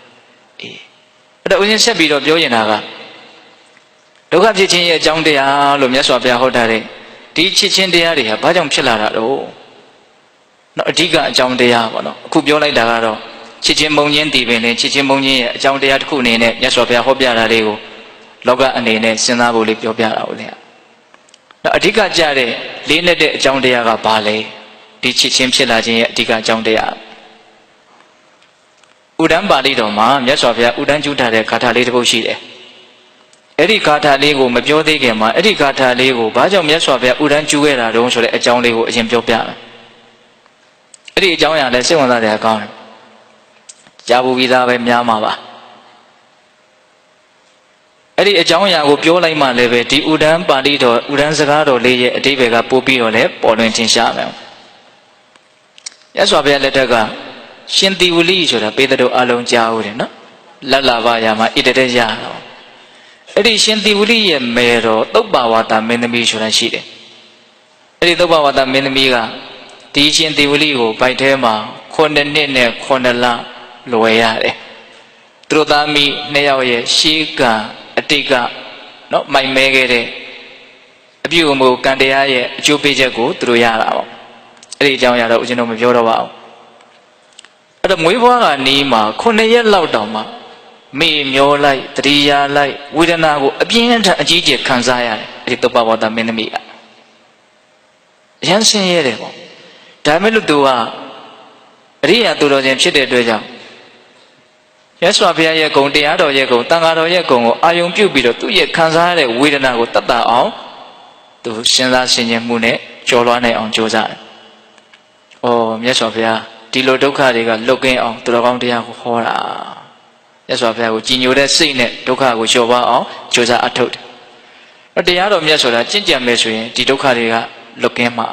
အေးအဲ့တော့ဦးဇင်းဆက်ပြီးတော့ပြောရင်တာကဒုက္ခဖြစ်ခြင်းရဲ့အကြောင်းတရားလို့မြတ်စွာဘုရားဟောထားတဲ့ဒီချစ်ချင်းတရားတွေဟာဘာကြောင့်ဖြစ်လာတာတော့နော်အဓိကအကြောင်းတရားပေါ့နော်အခုပြောလိုက်တာကတော့ချစ်ချင်းမုန်းခြင်းတည်ပင်နဲ့ချစ်ချင်းမုန်းခြင်းရဲ့အကြောင်းတရားတစ်ခုအနေနဲ့မြတ်စွာဘုရားဟောပြတာလေးကိုလောကအနေနဲ့စဉ်းစားဖို့လေးပြောပြတာဟုတ်လေနော်အဓိကကြတဲ့လေးနဲ့တဲ့အကြောင်းတရားကဘာလဲဒီချစ်ချင်းဖြစ်လာခြင်းရဲ့အဓိကအကြောင်းတရားဥဒ္ဒံပါဠိတော်မှာမြတ်စွာဘုရားဥဒ္ဒံကျူးထားတဲ့ဂါထာလေးတစ်ပုဒ်ရှိတယ်အဲ့ဒီဂါထာလေးကိုမပြောသေးခင်မှာအဲ့ဒီဂါထာလေးကိုဘာကြောင့်မြတ်စွာဘုရားဥဒ္ဒံကျူးခဲ့တာတုံးဆိုတဲ့အကြောင်းလေးကိုအရင်ပြောပြမယ်အဲ့ဒီအကြောင်းအရာလည်းစိတ်ဝင်စားတဲ့အကောင်းတယ်ကြားဘူးပြီးသားပဲများမှာပါအဲ့ဒီအကြောင်းအရာကိုပြောလိုက်မှလည်းပဲဒီဥဒ္ဒံပါဠိတော်ဥဒ္ဒံစကားတော်လေးရဲ့အဓိပ္ပာယ်ကပို့ပြီးတော့လည်းပေါ်လွင်ထင်ရှားမယ်မြတ်စွာဘုရားလက်ထက်ကရှင်သီဝလိဆိုတာပေတတော်အလုံးကြားဦးတယ်နော်လတ်လာပါရမှာဣတတဲ့ရတော့အဲ့ဒီရှင်သီဝလိရဲ့မယ်တော်သုပ္ပဝါဒမင်းသမီးဆိုတာရှိတယ်အဲ့ဒီသုပ္ပဝါဒမင်းသမီးကဒီရှင်သီဝလိကိုဗိုက်ထဲမှာ9နှစ်နဲ့9လလွယ်ရတယ်သူတို့သားမိ2ယောက်ရဲ့ရှေးကံအတိတ်ကနော်မိုင်မဲခဲ့တဲ့အပြုအမူကံတရားရဲ့အကျိုးပေးချက်ကိုသူတို့ရတာပေါ့အဲ့ဒီအကြောင်းရတော့ဦးဇင်းတို့မပြောတော့ပါဘူးအဲ့တော့မွေးဖွားကနီးမှာ9ရက်လောက်တောင်မှမေ့မျောလိုက်တတိယလိုက်ဝေဒနာကိုအပြင်းထန်အကြီးကျယ်ခံစားရတယ်အဲ့ဒီသုပ္ပဝါဒမင်းသမီးကအရန်ဆင်းရဲတယ်ပေါ့ဒါမဲ့လို့သူကအရိယာသူတော်ရှင်ဖြစ်တဲ့အတွက်ကြောင့်မြတ်စွာဘုရားရဲ့ဂုဏ်တရားတော်ရဲ့ဂုဏ်တန်ခါတော်ရဲ့ဂုဏ်ကိုအာယုံပြုတ်ပြီးတော့သူ့ရဲ့ခံစားရတဲ့ဝေဒနာကိုတတ်တာအောင်သူစဉ်းစားဆင်ခြင်မှုနဲ့ကြော်လွှားနိုင်အောင်ကြိုးစားတယ်။အော်မြတ်စွာဘုရားဒီလိုဒုက္ခတွေကလွတ်ကင်းအောင်သူတော်ကောင်းတရားကိုဟောတာမြတ်စွာဘုရားကိုကြည်ညိုတဲ့စိတ်နဲ့ဒုက္ခကိုလျှော့ပါအောင်ကြိုးစားအထုတ်တယ်။တရားတော်မြတ်ဆိုတာကျင့်ကြံမယ်ဆိုရင်ဒီဒုက္ခတွေကလွတ်ကင်းမှာ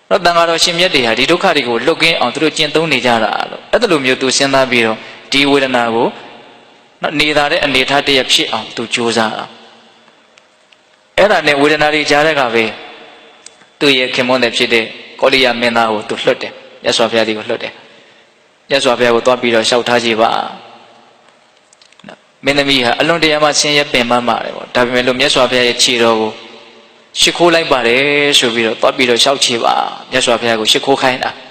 တော့တန်ခါတော်ရှင်မြတ်တွေဟာဒီဒုက္ခတွေကိုလွတ်ကင်းအောင်သူတို့ကျင့်သုံးနေကြတာလို့အဲ့ဒါလိုမျိုးသူစဉ်းစားပြီးတော့ဒီဝေဒနာကိုနေတာတဲ့အနေထားတည်းဖြစ်အောင်သူကြိုးစားတာအဲ့ဒါနဲ့ဝေဒနာတွေကြားတဲ့ကပဲသူ့ရဲ့ခင်မွန်းတဲ့ဖြစ်တဲ့ကောလိယမင်းသားကိုသူလွှတ်တယ်မြတ်စွာဘုရားကြီးကိုလွှတ်တယ်မြတ်စွာဘုရားကိုသွားပြီးတော့လျှောက်ထားကြပါမင်းသမီးဟာအလွန်တရာမှဆင်းရဲပင်ပန်းပါတယ်ပေါ့ဒါပေမဲ့လို့မြတ်စွာဘုရားရဲ့ခြေတော်ကိုရှ िख ိုးလိုက်ပါတယ်ဆိုပြီးတော့သွားပြီးတော့လျှောက်ချေပါမြတ်စွာဘုရားကိုရှ िख ိုးခိုင်းတ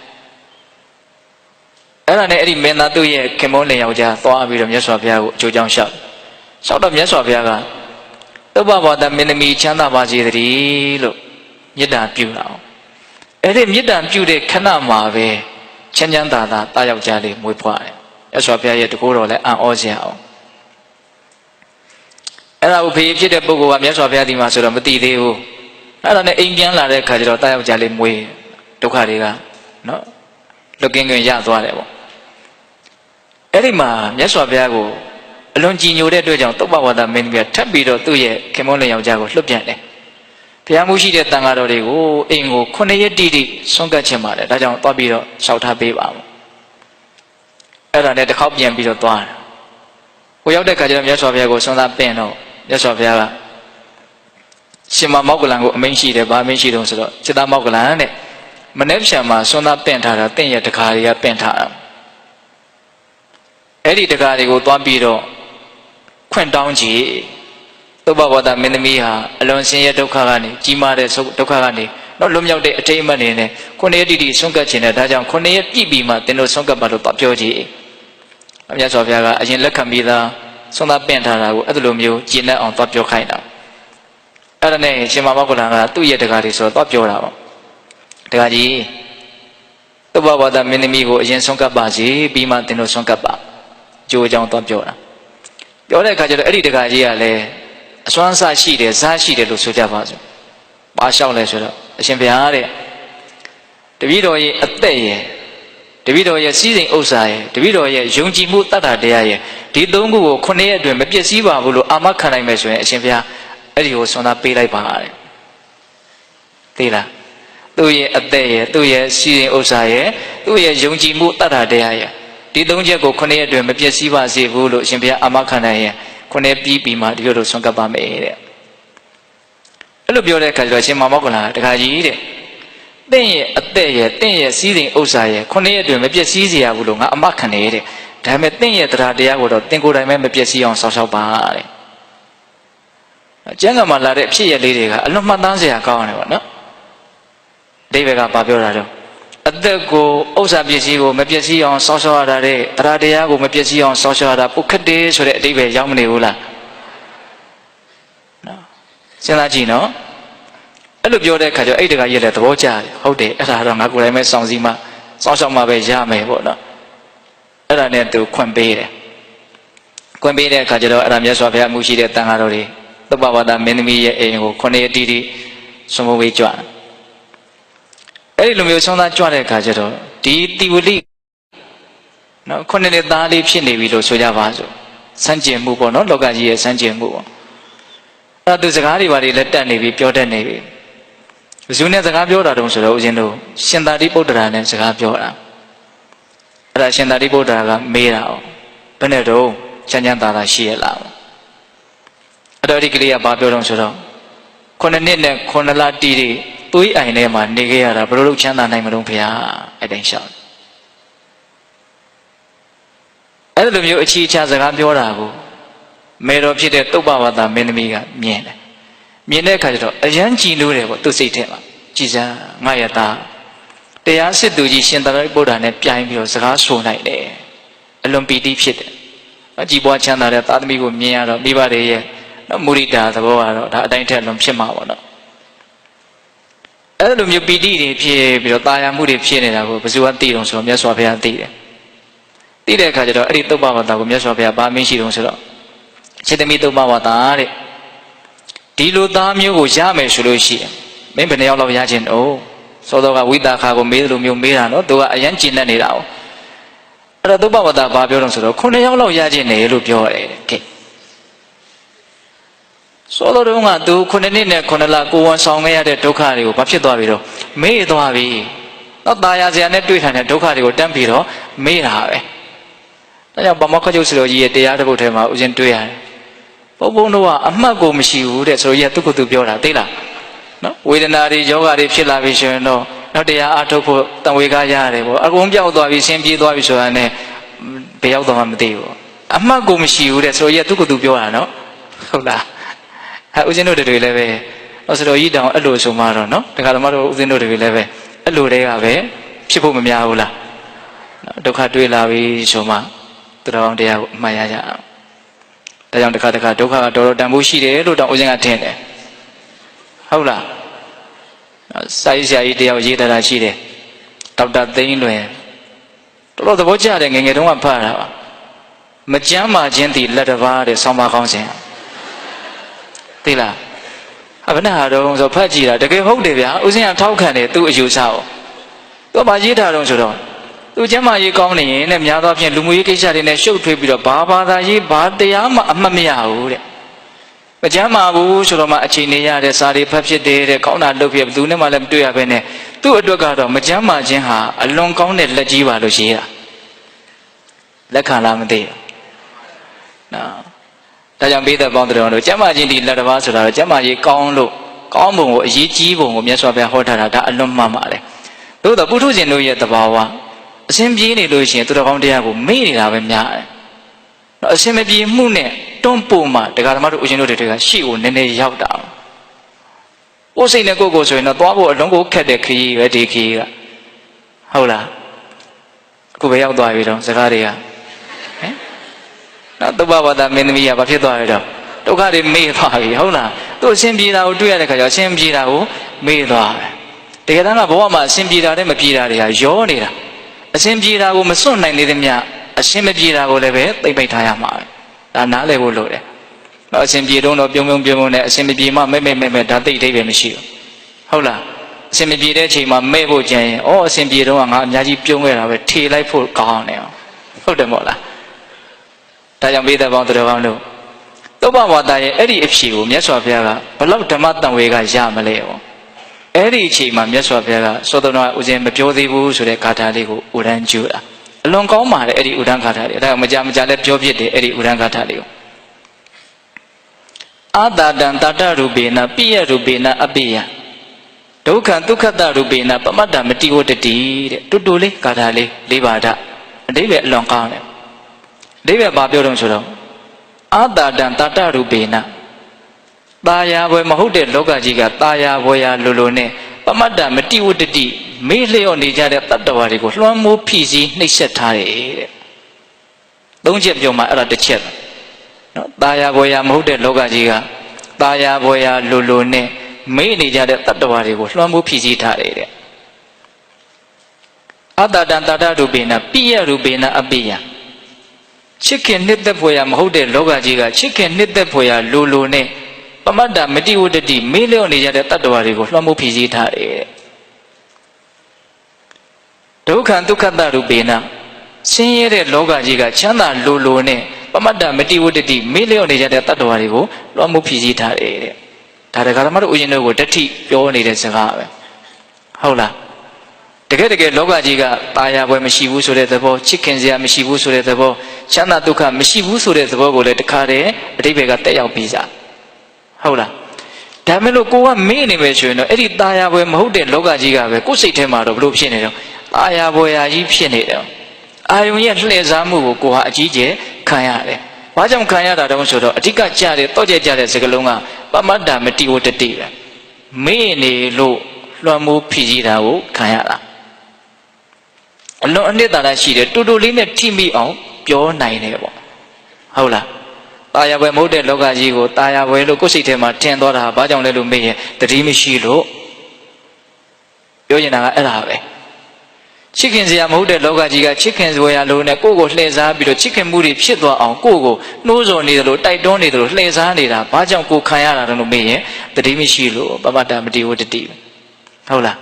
ာအဲ့ဒါနဲ့အဲ့ဒီမင်းသားသူ့ရဲ့ခင်မုန်းလင်ယောက်ျားသွားပြီးတော့မြတ်စွာဘုရားကိုအကျိုးကြောင့်လျှောက်တော့မြတ်စွာဘုရားကသုပ္ပဝါဒမင်းသမီးချမ်းသာပါစေတည်းလို့မေတ္တာပြုတာအဲ့ဒီမေတ္တာပြုတဲ့ခဏမှာပဲချမ်းချမ်းသာသာတာယောက်ျားလေးမွေးဖွားတယ်မြတ်စွာဘုရားရဲ့တကူတော်လည်းအံ့ဩစရာအောင်အဲ့ဒါကိုဖေးဖြစ်တဲ့ပုဂ္ဂိုလ်ကမြတ်စွာဘုရားဒီမှာဆိုတော့မသိသေးဘူးအဲ့ဒါနဲ့အိမ်ပြန်လာတဲ့အခါကျတော့တာယောက်ျားလေးမွေးဒုက္ခတွေကနော်လွတ်ကင်းကင်းရသွားတယ်ပေါ့အဲ့ဒီမှာမြတ်စွာဘုရားကိုအလွန်ကြည်ညိုတဲ့အတွက်ကြောင့်သုပ္ပဝါဒမင်းကြီးထပ်ပြီးတော့သူ့ရဲ့ခင်မွန်းလင်ယောက်ျားကိုလွှတ်ပြန်တယ်ဘုရားမှုရှိတဲ့တန်ဃာတော်တွေကိုအိမ်ကို9ရက်တိတိဆွန့်ကပ်ခြင်းပါတယ်ဒါကြောင့်သွားပြီးတော့လျှောက်ထားပေးပါဦးအဲ့ဒါနဲ့တစ်ခေါက်ပြန်ပြီးတော့သွားတယ်ကိုရောက်တဲ့ခါကျတော့မြတ်စွာဘုရားကိုဆွမ်းသားပင့်တော့မြတ်စွာဘုရားကရှင်မမောက္ကလန်ကိုအမိန့်ရှိတယ်ဗာအမိန့်ရှိတော့ဆိုတော့จิตမောက္ကလန်တဲ့မနေ့ဖြန်မှာဆွမ်းသားပင့်ထားတာတင့်ရဲ့တခါတွေကပင့်ထားတာအဲ့ဒီတကားတွေကိုသွားပြီးတော့ခွင့်တောင်းကြည့်သုပ္ပဝါဒမင်းသမီးဟာအလွန်ဆင်းရဲဒုက္ခကနေကြီးမားတဲ့ဒုက္ခကနေတော့လွတ်မြောက်တဲ့အထိမ်းအမှတ်နေနဲ့9ရက်တိတိဆွန့်ကပ်ခြင်းနဲ့ဒါကြောင့်9ရက်ပြည့်ပြီးမှသင်တို့ဆွန့်ကပ်ပါလို့ပြောကြည့်မြတ်စွာဘုရားကအရင်လက်ခံပြီးသားဆွမ်းသားပင့်ထားတာကိုအဲ့လိုမျိုးကျင့်တတ်အောင်သွားပြောခိုင်းတာအဲ့ဒါနဲ့ရှင်မမောက္ကလန်ကသူ့ရဲ့တကားတွေဆိုတော့သွားပြောတာပေါ့တကားကြီးသုပ္ပဝါဒမင်းသမီးကိုအရင်ဆွန့်ကပ်ပါစေပြီးမှသင်တို့ဆွန့်ကပ်ပါကြိုးအကြောင်းသွားပြောတာပြောတဲ့အခါကျတော့အဲ့ဒီတကားကြီးကလည်းအစွမ်းအစရှိတယ်ဇာရှိတယ်လို့ဆိုကြပါစို့ဘာလျှောက်လဲဆိုတော့အရှင်ဘုရားတဲ့တပည့်တော်ရဲ့အသက်ရဲ့တပည့်တော်ရဲ့စီးစိမ်ဥစ္စာရဲ့တပည့်တော်ရဲ့ယုံကြည်မှုတတ်တာတရားရဲ့ဒီသုံးခုကို9ရက်အတွင်းမပြည့်စည်ပါဘူးလို့အာမခံနိုင်မယ်ဆိုရင်အရှင်ဘုရားအဲ့ဒီကိုဆွမ်းသားပေးလိုက်ပါတဲ့သိလားသူ့ရဲ့အသက်ရဲ့သူ့ရဲ့စီးစိမ်ဥစ္စာရဲ့သူ့ရဲ့ယုံကြည်မှုတတ်တာတရားရဲ့ဒီသုံးချက်ကို9ရက်အတွင်းမပြည့်စည်ပါစေဘူးလို့အရှင်ဘုရားအာမခံနိုင်ရင်9ရက်ပြီးမှဒီလိုဆွမ်းကပ်ပါမယ်တဲ့ လိုပြောတဲ့အခါကျတော့ရှင်မောက္ကလတခါကြီးတဲ့တင့်ရဲ့အသက်ရဲ့တင့်ရဲ့စီးစိမ်ဥစ္စာရဲ့ခုနှစ်ရက်တွင်မပြည့်စည်စေရဘူးလို့ငါအမခံနေတဲ့ဒါပေမဲ့တင့်ရဲ့တရားတရားကိုတော့တင်ကိုယ်တိုင်ပဲမပြည့်စည်အောင်စောင့်ရှောက်ပါတဲ့ကျမ်းဂန်မှာလာတဲ့ဖြစ်ရလေးတွေကအလွန်မှတ်သားစရာကောင်းတယ်ပေါ့နော်အဓိပ္ပာယ်ကဘာပြောတာတော့အသက်ကိုဥစ္စာပစ္စည်းကိုမပြည့်စည်အောင်စောင့်ရှောက်ရတာတဲ့တရားတရားကိုမပြည့်စည်အောင်စောင့်ရှောက်ရတာပုခတ်တယ်ဆိုတဲ့အဓိပ္ပာယ်ရောက်မနေဘူးလားနော်စဉ်းစားကြည့်နော်အဲ့လိုပြောတဲ့အခါကျတော့အဲ့တကကြီးရဲ့သဘောကျတယ်ဟုတ်တယ်အဲ့ဒါတော့ငါကိုယ်တိုင်ပဲစောင့်စည်းမှစောင့်ရှောက်မှပဲရမယ်ပေါ့နော်အဲ့ဒါနဲ့သူခွင့်ပေးတယ်ခွင့်ပေးတဲ့အခါကျတော့အဲ့ဒါမြတ်စွာဘုရားမှုရှိတဲ့တန်ဃာတော်တွေသုဘဝတမင်းသမီးရဲ့အိမ်ကို9ရက်တိတိဆွမ်းမဝေးကြွအဲ့ဒီလိုမျိုးဆုံးသားကြွတဲ့အခါကျတော့ဒီတိဝလိနော်9နှစ်သားလေးဖြစ်နေပြီလို့ဆိုကြပါစို့စမ်းကျင်မှုပေါ့နော်လောကကြီးရဲ့စမ်းကျင်မှုပေါ့အဲ့သူစကားတွေဘာတွေလက်တက်နေပြီပြောတတ်နေပြီဘယ်သူနဲ့စကားပြောတာတုံးဆိုတော့ဦးဇင်းတို့ရှင်သာရိပုတ္တရာနဲ့စကားပြောတာအဲ့ဒါရှင်သာရိပုတ္တရာကမေးတာ哦ဘယ်နဲ့တော့ချမ်းချမ်းသာသာရှိရလားအဲ့တော့ဒီကလေးကဘာပြောတော့ဆိုတော့9နှစ်နဲ့9လတီးတွေသွေးအိုင်ထဲမှာနေခဲ့ရတာဘယ်လိုလုပ်ချမ်းသာနိုင်မလို့ဖေဟာအဲ့တိုင်းရှောက်အဲ့လိုမျိုးအချီချစကားပြောတာကိုမေတော်ဖြစ်တဲ့သုဘဝတမင်းသမီးကမြင်တယ်မြင်တဲ့အခါကျတော့အယမ်းကြည်လို့တယ်ပေါ့သူ့စိတ်ထဲမှာကြည်စမ်းငါရတာတရားစစ်သူကြီးရှင်သာရိပုတ္တရာနဲ့ပြိုင်ပြီးတော့စကားဆိုနိုင်တယ်အလွန်ပီတိဖြစ်တယ်အကြည်ပွားချမ်းသာတဲ့သားသမီးကိုမြင်ရတော့မိဘတွေရဲ့နော်မုရိဒာသဘောကတော့ဒါအတိုင်းထက်လွန်ဖြစ်မှာပေါ့နော်အဲ့လိုမျိုးပီတိတွေဖြစ်ပြီးတော့တာယာမှုတွေဖြစ်နေတာကိုဘယ်သူကသိတော့ဆိုတော့မြတ်စွာဘုရားသိတယ်သိတဲ့အခါကျတော့အဲ့ဒီသုဘဝတကိုမြတ်စွာဘုရားဗာမင်းရှိတော့ဆိုတော့စေတမိသုဘဝတတဲ့ဒီလိုသားမျိုးကိုရမယ်ဆိုလို့ရှိရင်မင်းဘယ်နှယောက်လောက်ရခြင်းတော့သောတော်ကဝိသခါကိုမေးတယ်လို့မျိုးမေးတာနော်သူကအယမ်းကျဉ်တ်နေတာ哦အဲ့တော့သုဘဝတဘာပြောတော့ဆိုတော့9ယောက်လောက်ရခြင်းနေလို့ပြောတယ်ကဲသောတော်တုန်းကသူ9နှစ်နဲ့9လကိုဝန်ဆောင်ခဲ့ရတဲ့ဒုက္ခတွေကိုဘာဖြစ်သွားပြီတော့မေ့သွားပြီတော့ตายရစရာနဲ့တွေ့ထိုင်တဲ့ဒုက္ခတွေကိုတန်းပြီးတော့မေ့တာပဲဒါကြောင့်ဗမောက္ခကျုပ်ဆရာကြီးရဲ့တရားတစ်ပုဒ်ထဲမှာဥစဉ်တွေ့ရတယ်ဘုံဘုံတို့ကအမှတ်ကိုမရှိဘူးတဲ့ဆိုတော့သူကသူပြောတာသိလားနော်ဝေဒနာတွေယောဂတွေဖြစ်လာပြီဆိုရင်တော့နောက်တရားအားထုတ်ဖို့တန်ဝေကားရတယ်ပေါ့အကုန်ပြောက်သွားပြီဆင်းပြေးသွားပြီဆိုတာနဲ့ဘယ်ရောက်တော့မှမသိဘူးအမှတ်ကိုမရှိဘူးတဲ့ဆိုတော့သူကသူပြောတာနော်ဟုတ်လားဥစဉ်တို့တွေလည်းပဲဆိုတော့ဤတောင်အဲ့လိုဆိုမှတော့နော်တခါသမားတို့ဥစဉ်တို့တွေလည်းပဲအဲ့လိုတွေကပဲဖြစ်ဖို့မများဘူးလားဒုက္ခတွေ့လာပြီဆိုမှသူတော်အောင်တရားကိုအမှတ်ရကြအောင်ဒါကြောင့်တစ်ခါဒုက္ခကတော်တော်တန်ဖိုးရှိတယ်လို့တောင်ဥစဉ်ကထင်တယ်ဟုတ်လားစာရေးဆရာကြီးတယောက်ရေးထားတာရှိတယ်ဒေါက်တာသိန်းလွင်တော်တော်သဘောကျတယ်ငယ်ငယ်တုန်းကဖတ်တာပါမကြမ်းမာခြင်းသည်လက်တစ်ပါးတဲ့ဆောင်းပါးကောင်းစဉ်သိလားဘယ်နဲ့ဟာတော့ဆိုဖတ်ကြည့်တာတကယ်ဟုတ်တယ်ဗျာဥစဉ်ကထောက်ခံတယ်သူ့အယူဆကိုသူကရေးထားတော့ဆိုတော့သူကျမ်းမာရေးကောင်းနေရင်နဲ့များသောအားဖြင့်လူမှုရေးကိစ္စတွေနဲ့ရှုပ်ထွေးပြီးတော့ဘာသာရေးဘာတရားမှအမှတ်မရဘူးတဲ့မကျမ်းမာဘူးဆိုတော့မှအချိန်နေရတဲ့စာတွေဖတ်ဖြစ်တယ်တဲ့ကောင်းတာလုပ်ဖြစ်ဘယ်သူနဲ့မှလည်းမတွေ့ရဘဲနဲ့သူ့အတွက်ကတော့မကျမ်းမာခြင်းဟာအလွန်ကောင်းတဲ့လက်ကြီးပါလို့ရေးတာလက်ခံလားမသိဘူးနော်ဒါကြောင့်ပိဿပေါင်းတော်တို့ကျမ်းမာခြင်းဒီလက်တစ်ပါးဆိုတာတော့ကျမ်းမာရေးကောင်းလို့ကောင်းပုံကိုအရေးကြီးပုံကိုမြတ်စွာဘုရားဟောထားတာဒါအလွန်မှန်ပါတယ်သို့တော့ပုထုဇဉ်တို့ရဲ့သဘာဝအစဉ်ပြေးနေလို့ရှိရင်သူတော်ကောင်းတရားကိုမေ့နေတာပဲများတယ်။အစဉ်မပြေမှုနဲ့တွန်းပို့မှတရားဓမ္မတို့ဦးရှင်တို့တွေကရှေ့ကိုနည်းနည်းရောက်တာ။ကိုယ်စိတ်နဲ့ကိုယ်ကိုဆိုရင်တော့သွားဖို့အလုံးကိုခက်တဲ့ခရီးပဲဒီခရီးကဟုတ်လား။အခုပဲရောက်သွားပြီတော့စကားတွေကဟမ်။နောက်သုဘဝတမင်းသမီးကဘာဖြစ်သွားလဲတော့ဒုက္ခတွေမေ့သွားပြီဟုတ်လား။သူ့အစဉ်ပြေတာကိုတွေ့ရတဲ့ခါကျအစဉ်ပြေတာကိုမေ့သွားတယ်။တကယ်တမ်းကဘဝမှာအစဉ်ပြေတာနဲ့မပြေတာတွေကရောနေတာ။အစဉ်ပြေတာကိုမစွန့်နိုင်သေးသမျှအစဉ်မပြေတာကိုလည်းပဲသိမ့်ပိတ်ထားရမှာပဲဒါနားလည်ဖို့လိုတယ်တော့အစဉ်ပြေတော့ပြုံနဲ့အစဉ်မပြေမှမဲ့ဒါသိအိဗယ်မရှိဘူးဟုတ်လားအစဉ်မပြေတဲ့အချိန်မှာမဲ့ဖို့ကြံရင်အစဉ်ပြေတော့ငါအများကြီးပြုံးခဲ့တာပဲထေလိုက်ဖို့ကောင်းတယ်ဟုတ်တယ်မို့လားဒါကြောင့်ပိဿပေါင်းတော်ကောင်းတို့သုဘဝတရဲ့အဲ့ဒီအဖြေကိုမြတ်စွာဘုရားကဘလောက်ဓမ္မတန်ဝေကရမလဲအဲ့ဒီအချိန်မှာမြတ်စွာဘုရားကသောတော်ကဥစဉ်မပြောသေးဘူးဆိုတဲ့ဂါထာလေးကိုဥဒန်းကျူတာအလွန်ကောင်းပါတယ်အဲ့ဒီဥဒန်းဂါထာလေးဒါကမကြလည်းပြောဖြစ်တယ်အဲ့ဒီဥဒန်းဂါထာလေးကို အာတာတံတာတရူပေနပိယရူပေနအပိယဒုက္ခဒုက္ခတရူပေနပမတ္တမတိဝတ္တိတဲ့တူတူလေးဂါထာလေး၄ပါးဓာတ်အဓိပ္ပာယ်အလွန်ကောင်းတယ်အဓိပ္ပာယ်ဘာပြောတော့ဆိုတော့အာတာတံတာတရူပေနตาယာဘွယ်မဟုတ်တဲ့လောကကြီးကตาယာဘွယ်ရာလိုလိုနဲ့ပမတ္တမတိဝတ္တိမေ့လျော့နေကြတဲ့တတ္တဝါတွေကိုလွှမ်းမိုးဖိစီးနှိပ်စက်ထားတယ်တဲ့သုံးချက်ပြောမှအဲ့ဒါတစ်ချက်နော်ตาယာဘွယ်ရာမဟုတ်တဲ့လောကကြီးကตาယာဘွယ်ရာလိုလိုနဲ့မေ့နေကြတဲ့တတ္တဝါတွေကိုလွှမ်းမိုးဖိစီးထားတယ်တဲ့အတ္တတံတာတရူပေနပိယရူပေနအပိယချစ်ခင်နှစ်သက်ဖွယ်ရာမဟုတ်တဲ့လောကကြီးကချစ်ခင်နှစ်သက်ဖွယ်ရာလိုလိုနဲ့ပမတ္တမတိဝတ္တိမေ့လျော့နေကြတဲ့တတ္တဝါတွေကိုလွှမ်းမိုးဖိစီးထားတယ်တဲ့ဒုက္ခဒုက္ခတရူပေနဆင်းရဲတဲ့လောကကြီးကချမ်းသာလိုလိုနဲ့ပမတ္တမတိဝတ္တိမေ့လျော့နေကြတဲ့တတ္တဝါတွေကိုလွှမ်းမိုးဖိစီးထားတယ်တဲ့ဒါတက္ကသမားတို့ဦးဇင်းတို့ကိုတတိပြောနေတဲ့စကားပဲဟုတ်လားတကယ်လောကကြီးကตาယာဘွယ်မရှိဘူးဆိုတဲ့သဘောချစ်ခင်စရာမရှိဘူးဆိုတဲ့သဘောချမ်းသာဒုက္ခမရှိဘူးဆိုတဲ့သဘောကိုလည်းတခါတည်းအတိပ္ပယ်ကတက်ရောက်ပြီးစားဟုတ်လားဒါမဲ့လို့ကိုကမေ့နေပဲဆိုရင်တော့အဲ့ဒီตาယာဘွယ်မဟုတ်တဲ့လောကကြီးကပဲကိုယ်စိတ်ထဲမှာတော့ဘလို့ဖြစ်နေတော့ตาယာဘွယ်ရာကြီးဖြစ်နေတယ်အာယုံရဲ့လှည့်စားမှုကိုကိုဟာအကြီးကျယ်ခံရတယ်ဘာကြောင့်ခံရတာတုံးဆိုတော့အဓိကကြတဲ့တောကျကြတဲ့စကလုံးကပမတ္တမတိဝတ္တိပဲမေ့နေလို့လွှမ်းမိုးဖိစီးတာကိုခံရတာအလွန်အနှစ်သာရရှိတယ်တူတူလေးနဲ့ထိမိအောင်ပြောနိုင်တယ်ပေါ့ဟုတ်လားตาယာဘွယ်မဟုတ်တဲ့လောကကြီးကိုตาယာဘွယ်လို့ကိုယ်စိတ်ထဲမှာထင်သွားတာဘာကြောင့်လဲလို့မေးရင်တတိမရှိလို့ပြောနေတာကအဲ့ဒါပဲချစ်ခင်စရာမဟုတ်တဲ့လောကကြီးကချစ်ခင်စရာလိုနဲ့ကိုယ့်ကိုလှည့်စားပြီးတော့ချစ်ခင်မှုတွေဖြစ်သွားအောင်ကိုယ့်ကိုနှိုးဆော်နေတယ်လို့တိုက်တွန်းနေတယ်လို့လှည့်စားနေတာဘာကြောင့်ကိုခံရတာလဲလို့မေးရင်တတိမရှိလို့ပမတ္တမတိဝတ္တိဟုတ်လား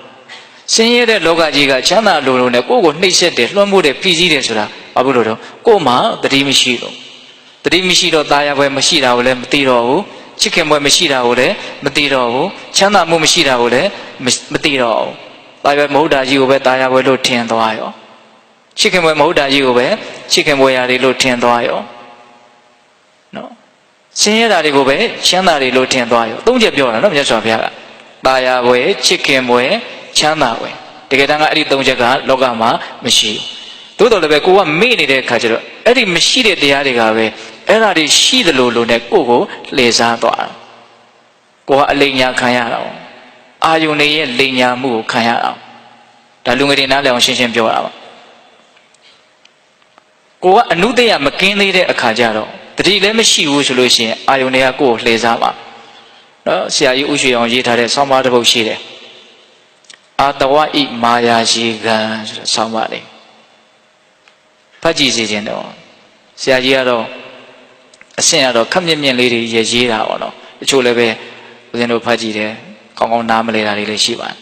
ဆင်းရဲတဲ့လောကကြီးကချမ်းသာလိုလိုနဲ့ကိုယ့်ကိုနှိပ်စက်တယ်လွှမ်းမိုးတယ်ဖိစီးတယ်ဆိုတာဘာဖြစ်လို့တော့ကိုယ်မှတတိမရှိလို့တတိမရှိတော့ตาယာဘွယ်မရှိတာကိုလည်းမသိတော့ဘူးချစ်ခင်ဘွယ်မရှိတာကိုလည်းမသိတော့ဘူးချမ်းသာမှုမရှိတာကိုလည်းမသိတော့ဘူးตาယာမဟုတ်တာကြီးကိုပဲตาယာဘွယ်လို့ထင်သွားရောချစ်ခင်ဘွယ်မဟုတ်တာကြီးကိုပဲချစ်ခင်ဘွယ်ရာတွေလို့ထင်သွားရောနော်ဆင်းရဲတာတွေကိုပဲချမ်းသာတွေလို့ထင်သွားရောသုံးချက်ပြောတာနော်မြတ်စွာဘုရားကตาယာဘွယ်ချစ်ခင်ဘွယ်ချမ်းသာဘွယ်တကယ်တမ်းကအဲ့ဒီသုံးချက်ကလောကမှာမရှိဘူးသို့တော်လည်းပဲကိုကမေ့နေတဲ့အခါကျတော့အဲ့ဒီမရှိတဲ့တရားတွေကပဲအဲ့ဒါတွေရှိသလိုလိုနဲ့ကိုယ့်ကိုလှည့်စားသွားတာကိုကအလိမ်ညာခံရတာအာယုန်တွေရဲ့လိမ်ညာမှုကိုခံရတာဒါလူငယ်တွေနားလည်အောင်ရှင်းရှင်းပြောတာပါကိုကအနုတ္တယမကင်းသေးတဲ့အခါကျတော့တတိလည်းမရှိဘူးဆိုလို့ရှိရင်အာယုန်တွေကကိုယ့်ကိုလှည့်စားပါနော်ဆရာကြီးဥရွှေအောင်ရေးထားတဲ့ဆောင်းပါးတစ်ပုဒ်ရှိတယ်အာတဝဣမာယာရှိကံဆိုတဲ့ဆောင်းပါးလေးဖတ်ကြည့်စေခြင်းတော့ဆရာကြီးကတော့အဆင့်ကတော့ခက်မြင့်မြင့်လေးတွေရေးတာပေါ့နော်တချို့လည်းပဲဦးဇင်းတို့ဖတ်ကြည့်တယ်ကောင်းကောင်းနားမလဲတာတွေလည်းရှိပါတယ်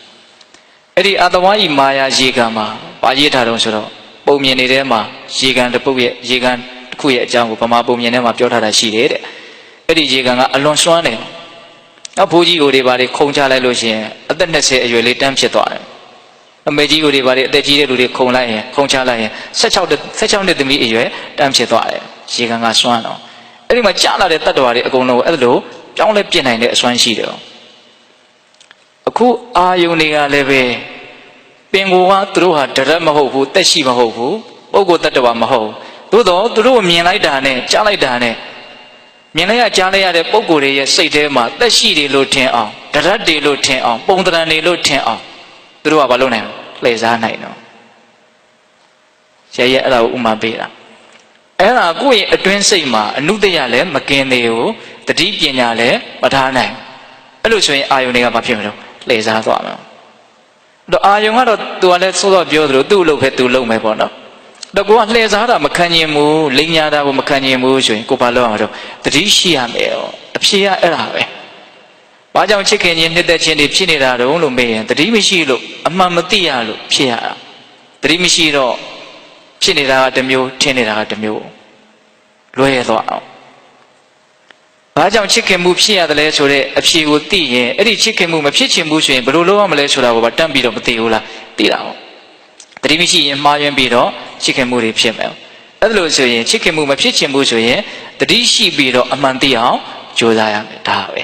အဲ့ဒီအာတဝဣမာယာရှိကံမှာဘာရေးထားတော့ဆိုတော့ပုံမြင်နေတဲ့မှာရေကံတစ်ပုဒ်ရဲ့ရေကံတစ်ခုရဲ့အကြောင်းကိုဗမာပုံမြင်ထဲမှာပြောထားတာရှိတယ်တဲ့အဲ့ဒီရေကံကအလွန်စွမ်းတယ်နောက်ဘိုးကြီးကိုတွေဘာတွေခုံချလိုက်လို့ရှိရင်အသက်20အရွယ်လေးတန်းဖြစ်သွားတယ်အမေကြီးကိုတွေဘာတွေအသက်ကြီးတဲ့လူတွေခုံလိုက်ရင်ခုံချလိုက်ရင်16နှစ်သမီးအရွယ်တန်းဖြစ်သွားတယ်ရေကံကစွမ်းတော့အဲ့ဒီမှာကြာလာတဲ့တတ္တဝါတွေအကုန်လုံးကိုအဲ့လိုပြောင်းလဲပြစ်နိုင်တဲ့အစွမ်းရှိတယ်အခုအာယုန်တွေကလည်းပဲပင်ကိုကသူတို့ဟာဒရက်မဟုတ်ဘူးတက်ရှိမဟုတ်ဘူးပုဂ္ဂိုလ်တ attva မဟုတ်သို့တော့သူတို့မြင်လိုက်တာနဲ့ကြားလိုက်တာနဲ့မြင်လိုက်ရကြားလိုက်ရတဲ့ပုဂ္ဂိုလ်တွေရဲ့စိတ်ထဲမှာတက်ရှိတယ်လို့ထင်အောင်ဒရက်တွေလို့ထင်အောင်ပုံသဏ္ဍာန်တွေလို့ထင်အောင်သူတို့ကဘာလုပ်နိုင်လဲလှည့်စားနိုင်တော့ဆရာရဲ့အဲ့ဒါကိုဥမာပေးတာအဲ့ဒါကိုယ့်ရဲ့အတွင်းစိတ်မှာအနုတ္တယလည်းမကင်းသေးဘူးတတိပညာလည်းမထားနိုင်အဲ့လိုဆိုရင်အာယုန်တွေကဘာဖြစ်မလို့လှည့်စားသွားမှာတော့အာယုံကတော့သူကလည်းစောစောပြောသလိုသူ့လို့ပဲသူလုပ်မယ်ပေါ့နော်တော့ကိုကလှည့်စားတာမခံကျင်ဘူးလိမ်ညာတာကိုမခံကျင်ဘူးဆိုရင်ကိုဘာလုပ်အောင်တော့တတိရှိရမယ်တော့အဖြေကအဲ့ဒါပဲဘာကြောင့်ချစ်ခင်ခြင်းနှစ်သက်ခြင်းတွေဖြစ်နေတာတုံးလို့မေးရင်တတိမရှိလို့အမှန်မသိရလို့ဖြစ်ရတာတတိမရှိတော့ဖြစ်နေတာကတစ်မျိုးထင်နေတာကတစ်မျိုးလွဲရသွားအောင်ဘာကြောင့်ချစ်ခင်မှုဖြစ်ရတယ်လဲဆိုတဲ့အဖြေကိုသိရင်အဲ့ဒီချစ်ခင်မှုမဖြစ်ချင်ဘူးဆိုရင်ဘယ်လိုလုပ်ရမလဲဆိုတာကိုတန်းပြီးတော့မသိဘူးလားသိတာပေါ့တတိမရှိရင်မှားယွင်းပြီးတော့ချစ်ခင်မှုတွေဖြစ်မယ်အဲ့လိုဆိုရင်ချစ်ခင်မှုမဖြစ်ချင်ဘူးဆိုရင်တတိရှိပြီးတော့အမှန်သိအောင် ကြိုးစားရမယ်ဒါပဲ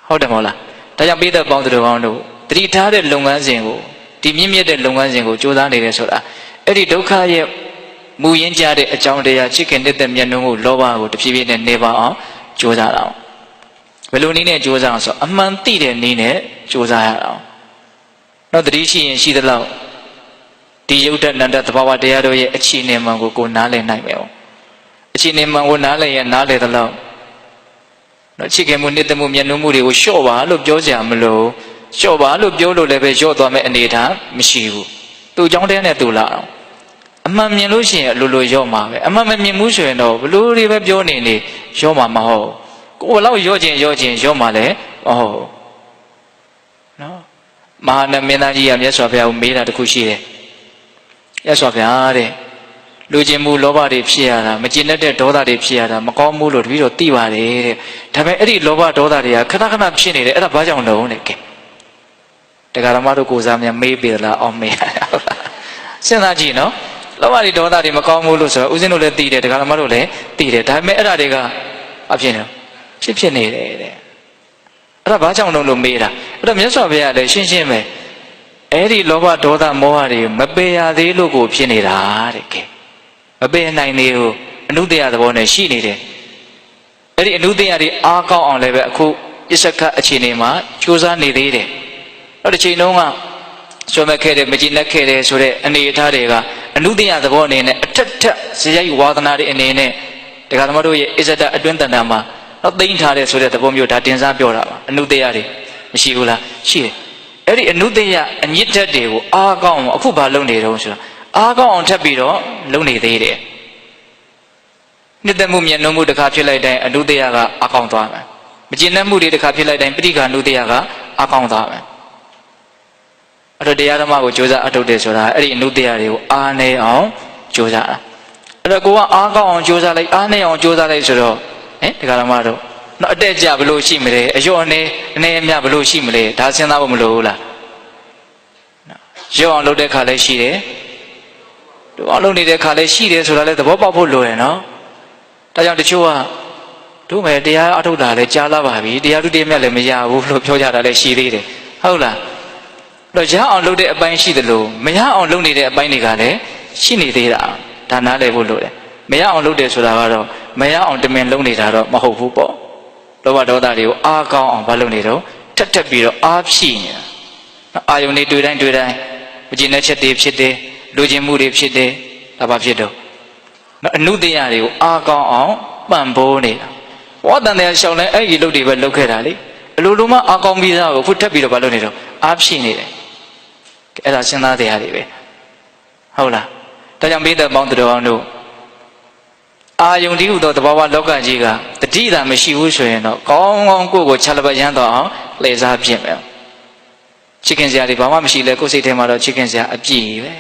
ဟုတ်တယ်မဟုတ်လားဒါကြောင့်ပိဿပေါင်းသူတော်ကောင်းတို့တတိထားတဲ့လုပ်ငန်းစဉ်ကိုဒီမြင့်မြတ်တဲ့လုပ်ငန်းစဉ်ကိုကြိုးစားနေတယ်ဆိုတာအဲ့ဒီဒုက္ခရဲ့မူရင်းကြတဲ့အကြောင်းတရားချစ်ခင်တဲ့မျက်နှာကိုလောဘကိုတဖြည်းဖြည်းနဲ့နေပါအောင်ကြိုးစားအောင်ဘယ်လိုနည်းနဲ့ကြိုးစားအောင်ဆိုအမှန်သိတဲ့နည်းနဲ့ကြိုးစားရအောင်တော့တတိရှိရင်ရှိသလောက်ဒီယုတ်တနန္တသဘာဝတရားတို့ရဲ့အခြေအနေမှန်ကိုနားလည်နိုင်မယ်အခြေအနေမှန်ကိုနားလည်ရင်နားလည်သလောက်တော့ချစ်ခင်မှုနှစ်သက်မှုမျက်နှာမှုတွေကိုလျှော့ပါလို့ပြောကြမလို့လျှော့ပါလို့ပြောလို့လည်းပဲလျှော့သွားမယ့်အနေအထားမရှိဘူးသူ့ကြောင့်တည်းနဲ့သူလာအောင်အမှန်မြင်လို့ရှိရင်အလိုလိုလျော့မှာပဲအမှန်မမြင်ဘူးဆိုရင်တော့ဘလို့တွေပဲပြောနေလျော့မှာမဟုတ်ကိုယ်လောက်လျော့ခြင်းလျော့မှာလည်းမဟုတ်နော်မဟာနမင်းသားကြီးကမြတ်စွာဘုရားကိုမေးတာတခုရှိတယ်မြတ်စွာဘုရားတဲ့လူကျင်မှုလောဘတွေဖြစ်ရတာမကျင်တတ်တဲ့ဒေါသတွေဖြစ်ရတာမကောင်းမှုလို့တပည့်တော်သိပါတယ်တဲ့ဒါပေမဲ့အဲ့ဒီလောဘဒေါသတွေကခဏခဏဖြစ်နေတယ်အဲ့ဒါဘာကြောင့်လဲတဲ့ကဲတရားဓမ္မတို့ကိုစားများမေးပြီလားအောင်မေးရတာဟုတ်လားစဉ်းစားကြည့်နော်လောဘတွေဒေါသတွေမကောင်းဘူးလို့ဆိုတော့ဦးဇင်းတို့လည်းသိတယ်တရားဓမ္မတို့လည်းသိတယ်ဒါပေမဲ့အဲ့ဒါတွေကအဖြစ်နေဖြစ်နေတယ်တဲ့အဲ့ဒါဘာကြောင့်လို့မေးတာအဲ့တော့မြတ်စွာဘုရားလည်းရှင်းရှင်းပဲအဲ့ဒီလောဘဒေါသမောဟတွေမပယ်ရသေးလို့ကိုဖြစ်နေတာတဲ့ကဲမပယ်နိုင်သေးဘူးအနုတ္တယသဘောနဲ့ရှိနေတယ်အဲ့ဒီအနုတ္တယတွေအားကောင်းအောင်လည်းပဲအခုပစ္စကအခြေအနေမှာကြိုးစားနေသေးတယ်အဲ့ဒီချိန်တုန်းကဆွဲမဲ့ခဲ့တယ်မကြည်လက်ခဲ့တယ်ဆိုတဲ့အနေအထားတွေကအနုတ္တယသဘောအနေနဲ့အထက်ထက်ဇယိုက်ဝါဒနာတွေအနေနဲ့တရားဓမ္မတို့ရဲ့အစ္ဆဒအတွင်းတန်တာမှာတော့သိမ့်ထားတယ်ဆိုတဲ့သဘောမျိုးဒါတင်စားပြောတာပါအနုတ္တယတွေမရှိဘူးလားရှိတယ်အဲ့ဒီအနုတ္တယအညစ်ဓာတ်တွေကိုအားကောင်းအောင်အခုဘာလုပ်နေတော့ဆိုတော့အားကောင်းအောင်ထပ်ပြီးတော့လုပ်နေသေးတယ်နှစ်သက်မှုမျက်နှာမှုတစ်ခါဖြစ်လိုက်တိုင်းအနုတ္တယကအားကောင်းသွားမယ်မကျင်တတ်မှုတွေတစ်ခါဖြစ်လိုက်တိုင်းပဋိက္ခအနုတ္တယကအားကောင်းသွားမယ်အဲ့တော့တရားဓမ္မကိုကြိုးစားအထုတ်တယ်ဆိုတာအဲ့ဒီအနုတ္တယတွေကိုအားနေအောင်ကြိုးစားတာအဲ့တော့ကိုကအားကောင်းအောင်ကြိုးစားလိုက်အားနေအောင်ကြိုးစားလိုက်ဆိုတော့တရားဓမ္မတို့တော့အတက်ကြဘလို့ရှိမလဲအယောအနေအနေအမြဘလို့ရှိမလဲဒါစဉ်းစားဖို့မလိုဘူးလားရောအောင်လုပ်တဲ့ခါလည်းရှိတယ်တို့အောင်လုပ်နေတဲ့ခါလည်းရှိတယ်ဆိုတာလည်းသဘောပေါက်ဖို့လိုတယ်နော်ဒါကြောင့်တချို့ကတို့မယ်တရားအထုတ်တာလည်းကြားလာပါပြီတရားသူတရားမြတ်လည်းမရဘူးလို့ပြောကြတာလည်းရှိသေးတယ်ဟုတ်လားတော့ရအောင်လုပ်တဲ့အပိုင်းရှိတယ်လို့မရအောင်လုပ်နေတဲ့အပိုင်းတွေကလည်းရှိနေသေးတာဒါနားလည်ဖို့လိုတယ်မရအောင်လုပ်တယ်ဆိုတာကတော့မရအောင်တမင်လုပ်နေတာတော့မဟုတ်ဘူးပေါ့လောဘဒေါသတွေကိုအားကောင်းအောင်မလုပ်နေတော့ထက်ထက်ပြီးတော့အားဖြည့်နေတာအာယုန်တွေတွေ့တိုင်းမကျင်တဲ့ချက်တွေဖြစ်တယ်လူကျင်မှုတွေဖြစ်တယ်ဒါဘာဖြစ်တော့အနုတ္တယတွေကိုအားကောင်းအောင်ပံ့ပိုးနေတာဝါတန်တရားရှောင်းလဲအဲ့ဒီလုပ်တွေပဲလုပ်ခဲ့တာလေအလိုလိုမှအားကောင်းပြီးသားကိုခုထပ်ပြီးတော့မလုပ်နေတော့အားဖြည့်နေတယ်အဲ့ဒါစဉ်းစားတရားတွေပဲဟုတ်လားဒါကြောင့်ဘိဓပေါင်းတော်အောင်တို့အာယုန်ဒီဟုသောသဘာဝလောကကြီးကတတိသာမရှိဘူးဆိုရင်တော့ကောင်းကောင်းကိုယ့်ကိုချလပရမ်းတော့အောင်လှည့်စားဖြစ်မယ်ချစ်ခင်စရာတွေဘာမှမရှိလဲကိုယ်စိတ်ထဲမှာတော့ချစ်ခင်စရာအပြည့်ပဲ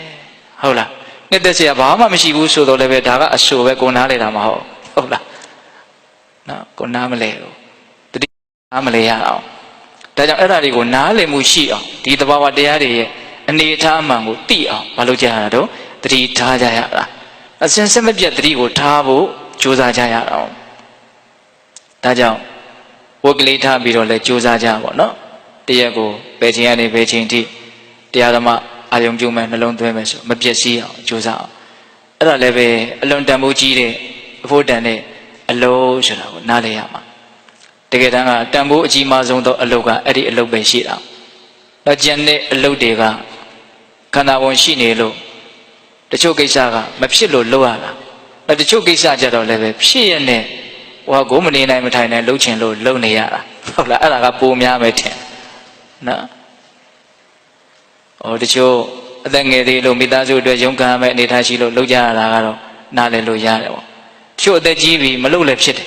ဟုတ်လားနှစ်သက်စရာဘာမှမရှိဘူးဆိုတော့လည်းပဲဒါကအဆိုပဲကိုနားလေတာမဟုတ်လားနော်ကိုနားမလဲဘူးတတိနားမလဲရအောင်ဒါကြောင့်အဲ့ဒါတွေကိုနားလည်မှုရှိအောင်ဒီသဘာဝတရားတွေရဲ့အနေအထားအမှန်ကိုသိအောင်မလုပ်ကြရတော့တတိထားကြရတာအစဉ်ဆက်မပြတ်တတိကိုထားဖို့ကြိုးစားကြရအောင်ဒါကြောင့်ဝတ်ကလေးထားပြီးတော့လဲကြိုးစားကြပါတော့တရက်ကိုဘယ်ချိန်ကနေဘယ်ချိန်ထိတရားဓမ္မအာယုံပြုမယ်နှလုံးသွင်းမယ်ဆိုမပြည့်စည်အောင်ကြိုးစားအောင်အဲ့ဒါလည်းပဲအလွန်တန်ဖိုးကြီးတဲ့အဖို့တန်တဲ့အလုပ်ဆိုတာကိုနားလည်ရမှာတကယ်တမ်းကတန်ဖိုးအကြီးမားဆုံးသောအလုပ်ကအဲ့ဒီအလုပ်ပဲရှိတာတော့ကျန်တဲ့အလုပ်တွေကခန္ဓာဝင်ရှိနေလို့တချို့ကိစ္စကမဖြစ်လို့လုပ်ရတာတချို့ကိစ္စကြတော့လည်းပဲဖြစ်ရနဲ့ဟိုကိုမနေနိုင်မထိုင်နိုင်လှုပ်ချင်လို့လုပ်နေရတာဟုတ်လားအဲ့ဒါကပိုများမယ်ထင်နော်တချို့အသက်ငယ်သေးလို့မိသားစုအတွက်ရုန်းကန်ရမယ့်အနေထားရှိလို့လုပ်ကြရတာကတော့နားလည်လို့ရတယ်ပေါ့တချို့အသက်ကြီးပြီမလုပ်လည်းဖြစ်တယ်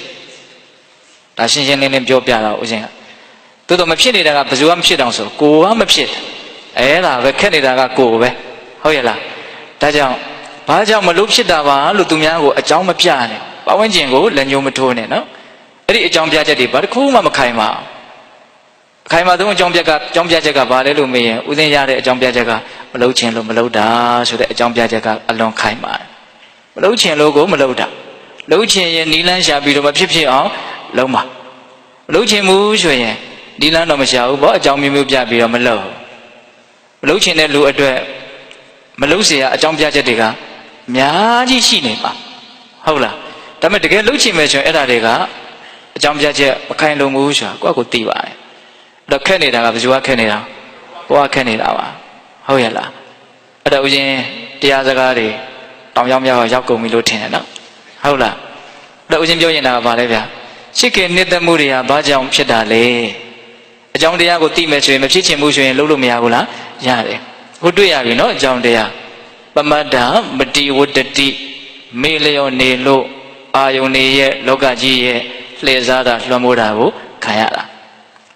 ဒါရှင်းရှင်းလင်းလင်းပြောပြတာဦးဇင်းကသို့တော့မဖြစ်နေတာကဘယ်သူမှမဖြစ်အောင်ဆိုကိုကမဖြစ်အဲ့ဒါပဲခက်နေတာကကိုပဲဟုတ်ရဲ့လားဒါကြောင့်ဘာကြောင့်မလို့ဖြစ်တာပါလို့သူများကိုအကြောင်းမပြနဲ့ပတ်ဝန်းကျင်ကိုလက်ညှိုးမထိုးနဲ့နော်အဲ့ဒီအကြောင်းပြချက်တွေဘာတစ်ခုမှမခိုင်ပါအခိုင်ပါဆုံးအကြောင်းပြချက်ကဘာလဲလို့မေးရင်ဦးသိရတဲ့အကြောင်းပြချက်ကမလုပ်ချင်လို့မလုပ်တာဆိုတဲ့အကြောင်းပြချက်ကအလွန်ခိုင်ပါတယ်မလုပ်ချင်လို့ကိုမလုပ်တာလုပ်ချင်ရင်နီးလန်းရှာပြီးတော့မဖြစ်အောင်လုံးပါ လုပ်ချင်မှုဆိုရင်ဒီလမ်းတော့မရှာဘူးပေါ့အကြောင်းမျိုးမျိုးပြပြီးတော့မလုပ်မလုပ်ချင်တဲ့လူအတွက်မလုပ်เสียအကြောင်းပြချက်တွေကအများကြီးရှိနေပါဟုတ်လားဒါပေမဲ့တကယ်လုပ်ချင်မယ်ဆိုရင်အဲ့ဒါတွေကအကြောင်းပြချက်မခိုင်လုံဘူးဆိုတာကိုယ့်ကိုသိပါတယ်အဲ့တော့ခက်နေတာကဘယ်သူကခက်နေတာကိုယ်ကခက်နေတာပါဟုတ်ရဲ့လားအဲ့တော့ဦးဇင်းတရားစကားတွေတောင်ရောက်မြောက်ရောက်ကုန်ပြီလို့ထင်တယ်နော်ဟုတ်လားအဲ့တော့ဦးဇင်းပြောနေတာကဘာလဲဗျာချစ်ခင်နှစ်သက်မှုတွေကဘာကြောင့်ဖြစ်တာလဲအကြောင်းတရားကိုသိမယ်ဆိုရင်မဖြစ်ချင်ဘူးဆိုရင်လုပ်လို့မရဘူးလားရတယ်ဟုတ်တွေ့ရပြီနော်အကြောင်းတရားပမတ္တမတိဝတ္တိမေလျောနေလို့အာယုန်ရဲ့လောကကြီးရဲ့လှည့်စားတာလွှမ်းမိုးတာကိုခံရတာ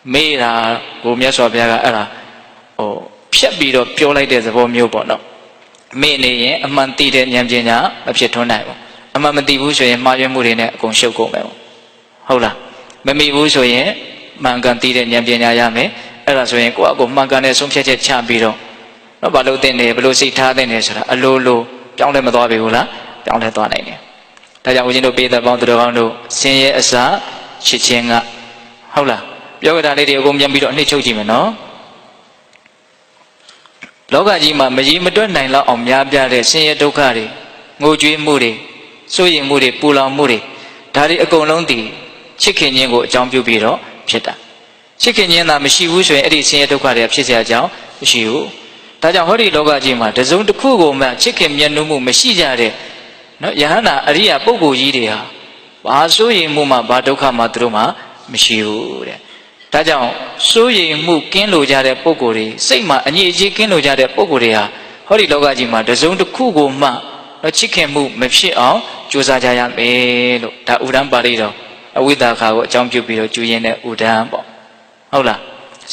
မေးတာကိုမြတ်စွာဘုရားကအဲ့ဒါဖြတ်ပြီးတော့ပြောလိုက်တဲ့သဘောမျိုးပေါ့နော်မေ့နေရင်အမှန်သိတဲ့ဉာဏ်ပညာမဖြစ်ထွန်းနိုင်ဘူးအမှန်မသိဘူးဆိုရင်မှားယွင်းမှုတွေနဲ့အကုန်ရှုပ်ကုန်မယ်ဟုတ်လားမမိဘူးဆိုရင်မှန်ကန်သိတဲ့ဉာဏ်ပညာရမယ်အဲ့ဒါဆိုရင်ကိုယ့်အကိုမှန်ကန်တဲ့ဆုံးဖြတ်ချက်ချပြီးတော့ဘာလို့သိနေဘလို့စိတ်ထားသိနေဆိုတာအလိုလိုပြောင်းလဲမသွားပြီဘူးလားပြောင်းလဲသွားနိုင်တယ်ဒါကြောင့်ဦးဇင်းတို့ပေးတဲ့ပေါင်းသူတော်ကောင်းတို့ဆင်းရဲအစာချစ်ခြင်းကဟုတ်လားပြောကြတာလေးတွေအကုန်ပြန်ပြီးတော့အနှစ်ချုပ်ကြည့်မယ်နော်လောကကြီးမှာမကြီးမတွက်နိုင်လောက်အောင်များပြားတဲ့ဆင်းရဲဒုက္ခတွေငိုကြွေးမှုတွေစိုးရိမ်မှုတွေပူလောင်မှုတွေဒါတွေအကုန်လုံးတည်ချစ်ခင်ခြင်းကိုအကြောင်းပြုပြီးတော့ဖြစ်တာချစ်ခင်ခြင်းသာမရှိဘူးဆိုရင်အဲ့ဒီဆင်းရဲဒုက္ခတွေဖြစ်เสียအကြောင်းမရှိဘူးဒါကြောင့်ဟောဒီလောကကြီးမှာတစုံတစ်ခုကိုမှချစ်ခင်မြတ်နိုးမှုမရှိကြတဲ့နော်ယဟန္တာအရိယာပုဂ္ဂိုလ်ကြီးတွေဟာဘာစိုးရိမ်မှုမှဘာဒုက္ခမှသူတို့မှမရှိဘူးတဲ့ဒါကြောင့်စိုးရိမ်မှုကင်းလို့ကြတဲ့ပုဂ္ဂိုလ်တွေစိတ်မှာအငြိအကျေးကင်းလို့ကြတဲ့ပုဂ္ဂိုလ်တွေဟာဟောဒီလောကကြီးမှာတစုံတစ်ခုကိုမှချစ်ခင်မှုမဖြစ်အောင်ကြိုးစားကြရမယ်လို့ဒါဥဒ္ဒံပါဠိတော်အဝိဒါခါကိုအကြောင်းပြုပြီးတော့ကျူရင်းတဲ့ဥဒ္ဒံပေါ့ဟုတ်လား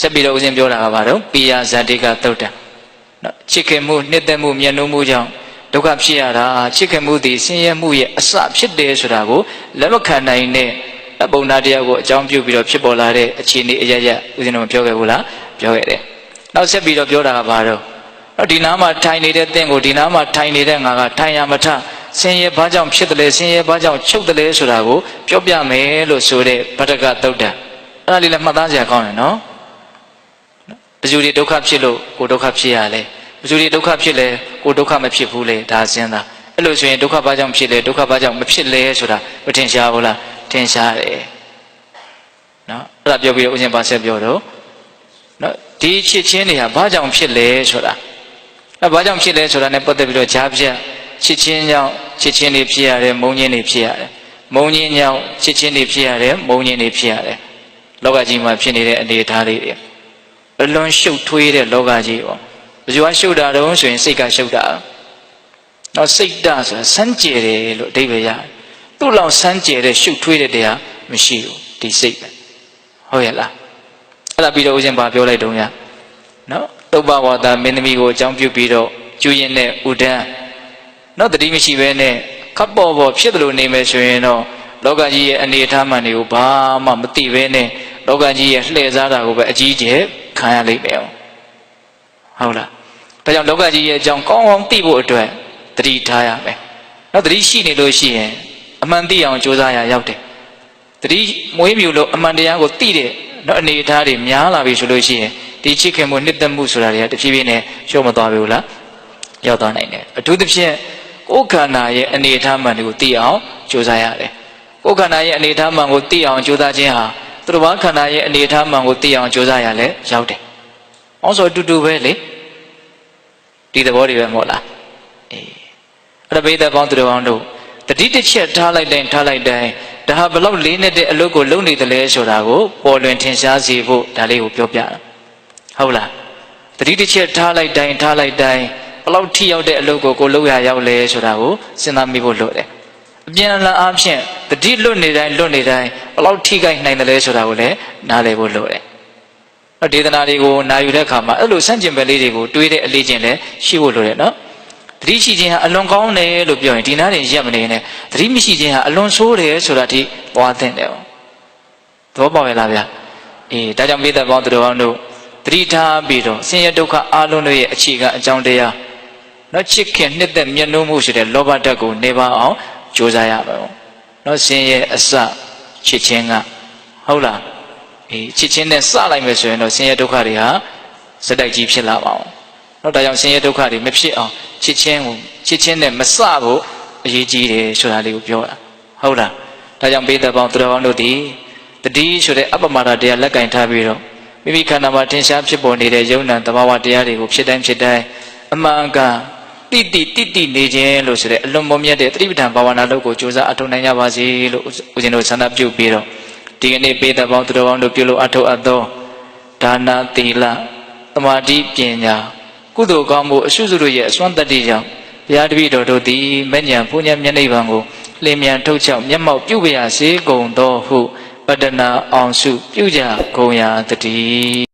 ဆက်ပြီးတော့ဦးဇင်းပြောတာကဘာတော့ပိယဇတိကသုတ်တံနော်ချစ်ခင်မှုနှစ်သက်မှုမြတ်နိုးမှုကြောင့်ဒုက္ခဖြစ်ရတာချစ်ခင်မှုသည်ဆင်းရဲမှုရဲ့အစဖြစ်တယ်ဆိုတာကိုလက်မခံနိုင်တဲ့ပုံနာတရားကိုအကြောင်းပြုပြီးတော့ဖြစ်ပေါ်လာတဲ့အခြေအနေအရရဦးဇင်းတို့မပြောခဲ့ဘူးလားပြောခဲ့တယ်နောက်ဆက်ပြီးတော့ပြောတာကဘာတော့ဒီနားမှာထိုင်နေတဲ့သင်ကိုဒီနားမှာထိုင်နေတဲ့ငါကထိုင်ရမထဆင်းရဲဘာကြောင့်ဖြစ်တယ်လဲဆင်းရဲဘာကြောင့်ချုပ်တယ်လဲဆိုတာကိုပြောပြမယ်လို့ဆိုတဲ့ဗတ္တကသုတ်တံအဲ့ဒါလေးလည်းမှတ်သားစရာကောင်းတယ်နော်ဘယ်သူတွေဒုက္ခဖြစ်လို့ကိုဒုက္ခဖြစ်ရလဲဘယ်သူတွေဒုက္ခဖြစ်လဲကိုဒုက္ခမဖြစ်ဘူးလေဒါစဉ်းစားအဲ့လိုဆိုရင်ဒုက္ခဘာကြောင့်ဖြစ်လဲဒုက္ခဘာကြောင့်မဖြစ်လဲဆိုတာမထင်ရှားဘူးလားထင်ရှားတယ်နော်အဲ့ဒါပြောပြီးတော့ဦးဇင်းပါဆက်ပြောတော့နော်ဒီချစ်ချင်းတွေကဘာကြောင့်ဖြစ်လဲဆိုတာအဲ့ဘာကြောင့်ဖြစ်လဲဆိုတာ ਨੇ ပတ်သက်ပြီးတော့ဂျားပြတ်ချစ်ချင်းကြောင့်ချစ်ချင်းတွေဖြစ်ရတယ်မုန်းချင်းတွေဖြစ်ရတယ်မုန်းချင်းကြောင့်ချစ်ချင်းတွေဖြစ်ရတယ်မုန်းချင်းတွေဖြစ်ရတယ်လောကကြီးမှာဖြစ်နေတဲ့အနေအထားလေးတွေအလွန်ရှုပ်ထွေးတဲ့လောကကြီးပေါ့ဘယ်သူကရှုပ်တာတုံးဆိုရင်စိတ်ကရှုပ်တာတော့စိတ်ဓာတ်ဆိုတာစမ်းကြယ်တယ်လို့အဓိပ္ပာယ်ရတယ်သူ့လောက်စမ်းကြယ်တဲ့ရှုပ်ထွေးတဲ့တရားမရှိဘူးဒီစိတ်ပဲဟုတ်ရဲ့လားအဲ့ဒါပြီးတော့ဦးဇင်းပါပြောလိုက်တုံးရနော်တုပ္ပဝါဒမင်းသမီးကိုအကြောင်းပြုပြီးတော့ကျူရင်တဲ့ဥဒ္ဒံနော်တတိမရှိဘဲနဲ့ခပ်ပေါ်ပေါ်ဖြစ်တယ်လို့နေမယ်ဆိုရင်တော့လောကကြီးရဲ့အနေအထားမှန်တွေကိုဘာမှမသိဘဲနဲ့လောကကြီးရဲ့လှည့်စားတာကိုပဲအကြီးကျယ်ခံရလိမ့်မယ်ဟုတ်လားဒါကြောင့်လောကကြီးရဲ့အကြောင်းကောင်းကောင်းသိဖို့အတွက်တတိထားရမယ်နော်တတိရှိနေလို့ရှိရင်အမှန်သိအောင်ကြိုးစားရရောက်တယ်တတိမွေးမြူလို့အမှန်တရားကိုသိတဲ့နော်အနေအထားတွေများလာပြီဆိုလို့ရှိရင်ဒီချစ်ခင်မှုနှစ်သက်မှုဆိုတာတွေကတဖြည်းဖြည်းနဲ့ရှုံးမသွားဘူးလားရောက်သွားနိုင်တယ်အထူးသဖြင့်ကိုယ်ခန္ဓာရဲ့အနေအထားမှန်တွေကိုသိအောင်ကြိုးစားရတယ်ကိုယ်ခန္ဓာရဲ့အနေအထားမှန်ကိုသိအောင်ကြိုးစားခြင်းဟာသူတော်ဘာခန္ဓာရဲ့အနေအထားမှန်ကိုသိအောင်ကြိုးစားရလဲရောက်တယ်။အောင်ဆိုအတူတူပဲလေဒီသဘောတွေပဲမဟုတ်လား။အေးအဲ့ဒါဘိသက်ပေါင်းသူတော်ကောင်းတို့တတိတစ်ချက်ထားလိုက်တိုင်းဒါဟာဘလောက်လေးနဲ့တဲ့အလုပ်ကိုလုပ်နေတယ်လဲဆိုတာကိုပေါ်လွင်ထင်ရှားစေဖို့ဒါလေးကိုပြောပြတာဟုတ်လားတတိတစ်ချက်ထားလိုက်တိုင်းဘလောက်ထိရောက်တဲ့အလုပ်ကိုလုပ်ရရောက်လဲဆိုတာကိုစဉ်းစားမိဖို့လိုတယ်အပြန်အလှန်အားဖြင့်တတိလွတ်နေတိုင်းဘလောက်ထိခိုက်နိုင်တယ်လဲဆိုတာကိုလည်းနားလည်ဖို့လိုတယ်ဒေသနာတွေကိုနာယူတဲ့အခါမှာအဲ့လိုစန့်ကျင်ဘက်လေးတွေကိုတွေးတဲ့အလေးချင်းလည်းရှိဖို့လိုတယ်နော်တတိရှိခြင်းဟာအလွန်ကောင်းတယ်လို့ပြောရင်ဒီနားတင်ရက်မနေနဲ့တတိမရှိခြင်းဟာအလွန်ဆိုးတယ်ဆိုတာဒီသွားသင့်တယ်သဘောပေါက်ရလားဗျာအေးဒါကြောင့်မိသက်ပေါင်းသူတော်ကောင်းတို့တတိထားပြီးတော့ဆင်းရဲဒုက္ခအလုံးတို့ရဲ့အခြေခံအကြောင်းတရားနော်ချစ်ခင်နှစ်သက်မြတ်နိုးမှုဆိုတဲ့လောဘဓာတ်ကိုနေပါအောင်ကြိုးစားရပါဘူးနော်ဆင်းရဲအစချစ်ခြင်းကဟုတ်လား ချစ်ချင်းနဲ့စလိုက်မယ်ဆိုရင်တော့ဆင်းရဲဒုက္ခတွေဟာစတိုက်ကြီးဖြစ်လာပါအောင်နော်ဒါကြောင့်ဆင်းရဲဒုက္ခတွေမဖြစ်အောင်ချစ်ချင်းနဲ့မစဖို့အရေးကြီးတယ်ဆိုတာလေးကိုပြောတာဟုတ်လားဒါကြောင့်ပိဿပေါင်းသူတော်ကောင်းတို့ဒီတတိဆိုတဲ့အပ္ပမာဒတရားလက်ကင်ထားပြီးတော့မိမိခန္ဓာမှာထင်ရှားဖြစ်ပေါ်နေတဲ့ယုံနာတဘာဝတရားတွေကိုဖြစ်တိုင်းအမှန်ကန်တိနေခြင်းလို့ဆိုတဲ့အလွန်မမြတ်တဲ့သတိပဋ္ဌာန်ဘာဝနာလုပ်ကိုကြိုးစားအထောက်နိုင်ကြပါစေလို့ဦးဇင်းတို့ဆန္ဒပြုပြီးတော့ဒီကနေ့ပိဿပေါင်းသူတော်ကောင်းတို့ပြုလို့အထောက်အပ်သောဒါနသီလသမာဓိပညာကုသိုလ်ကောင်းမှုအရှုစုတို့ရဲ့အစွမ်းတတ္တိကြောင့်ဘုရားတပည့်တော်တို့သည်မဉ္ဇဉ်ဘုညမျက်နှိပ်ပံကိုလင်းမြန်ထုတ်ချောက်မျက်မှောက်ပြုပါရစေကုန်သောဟုပတ္တနာအောင်စုပြုကြကုန်ရာတည်း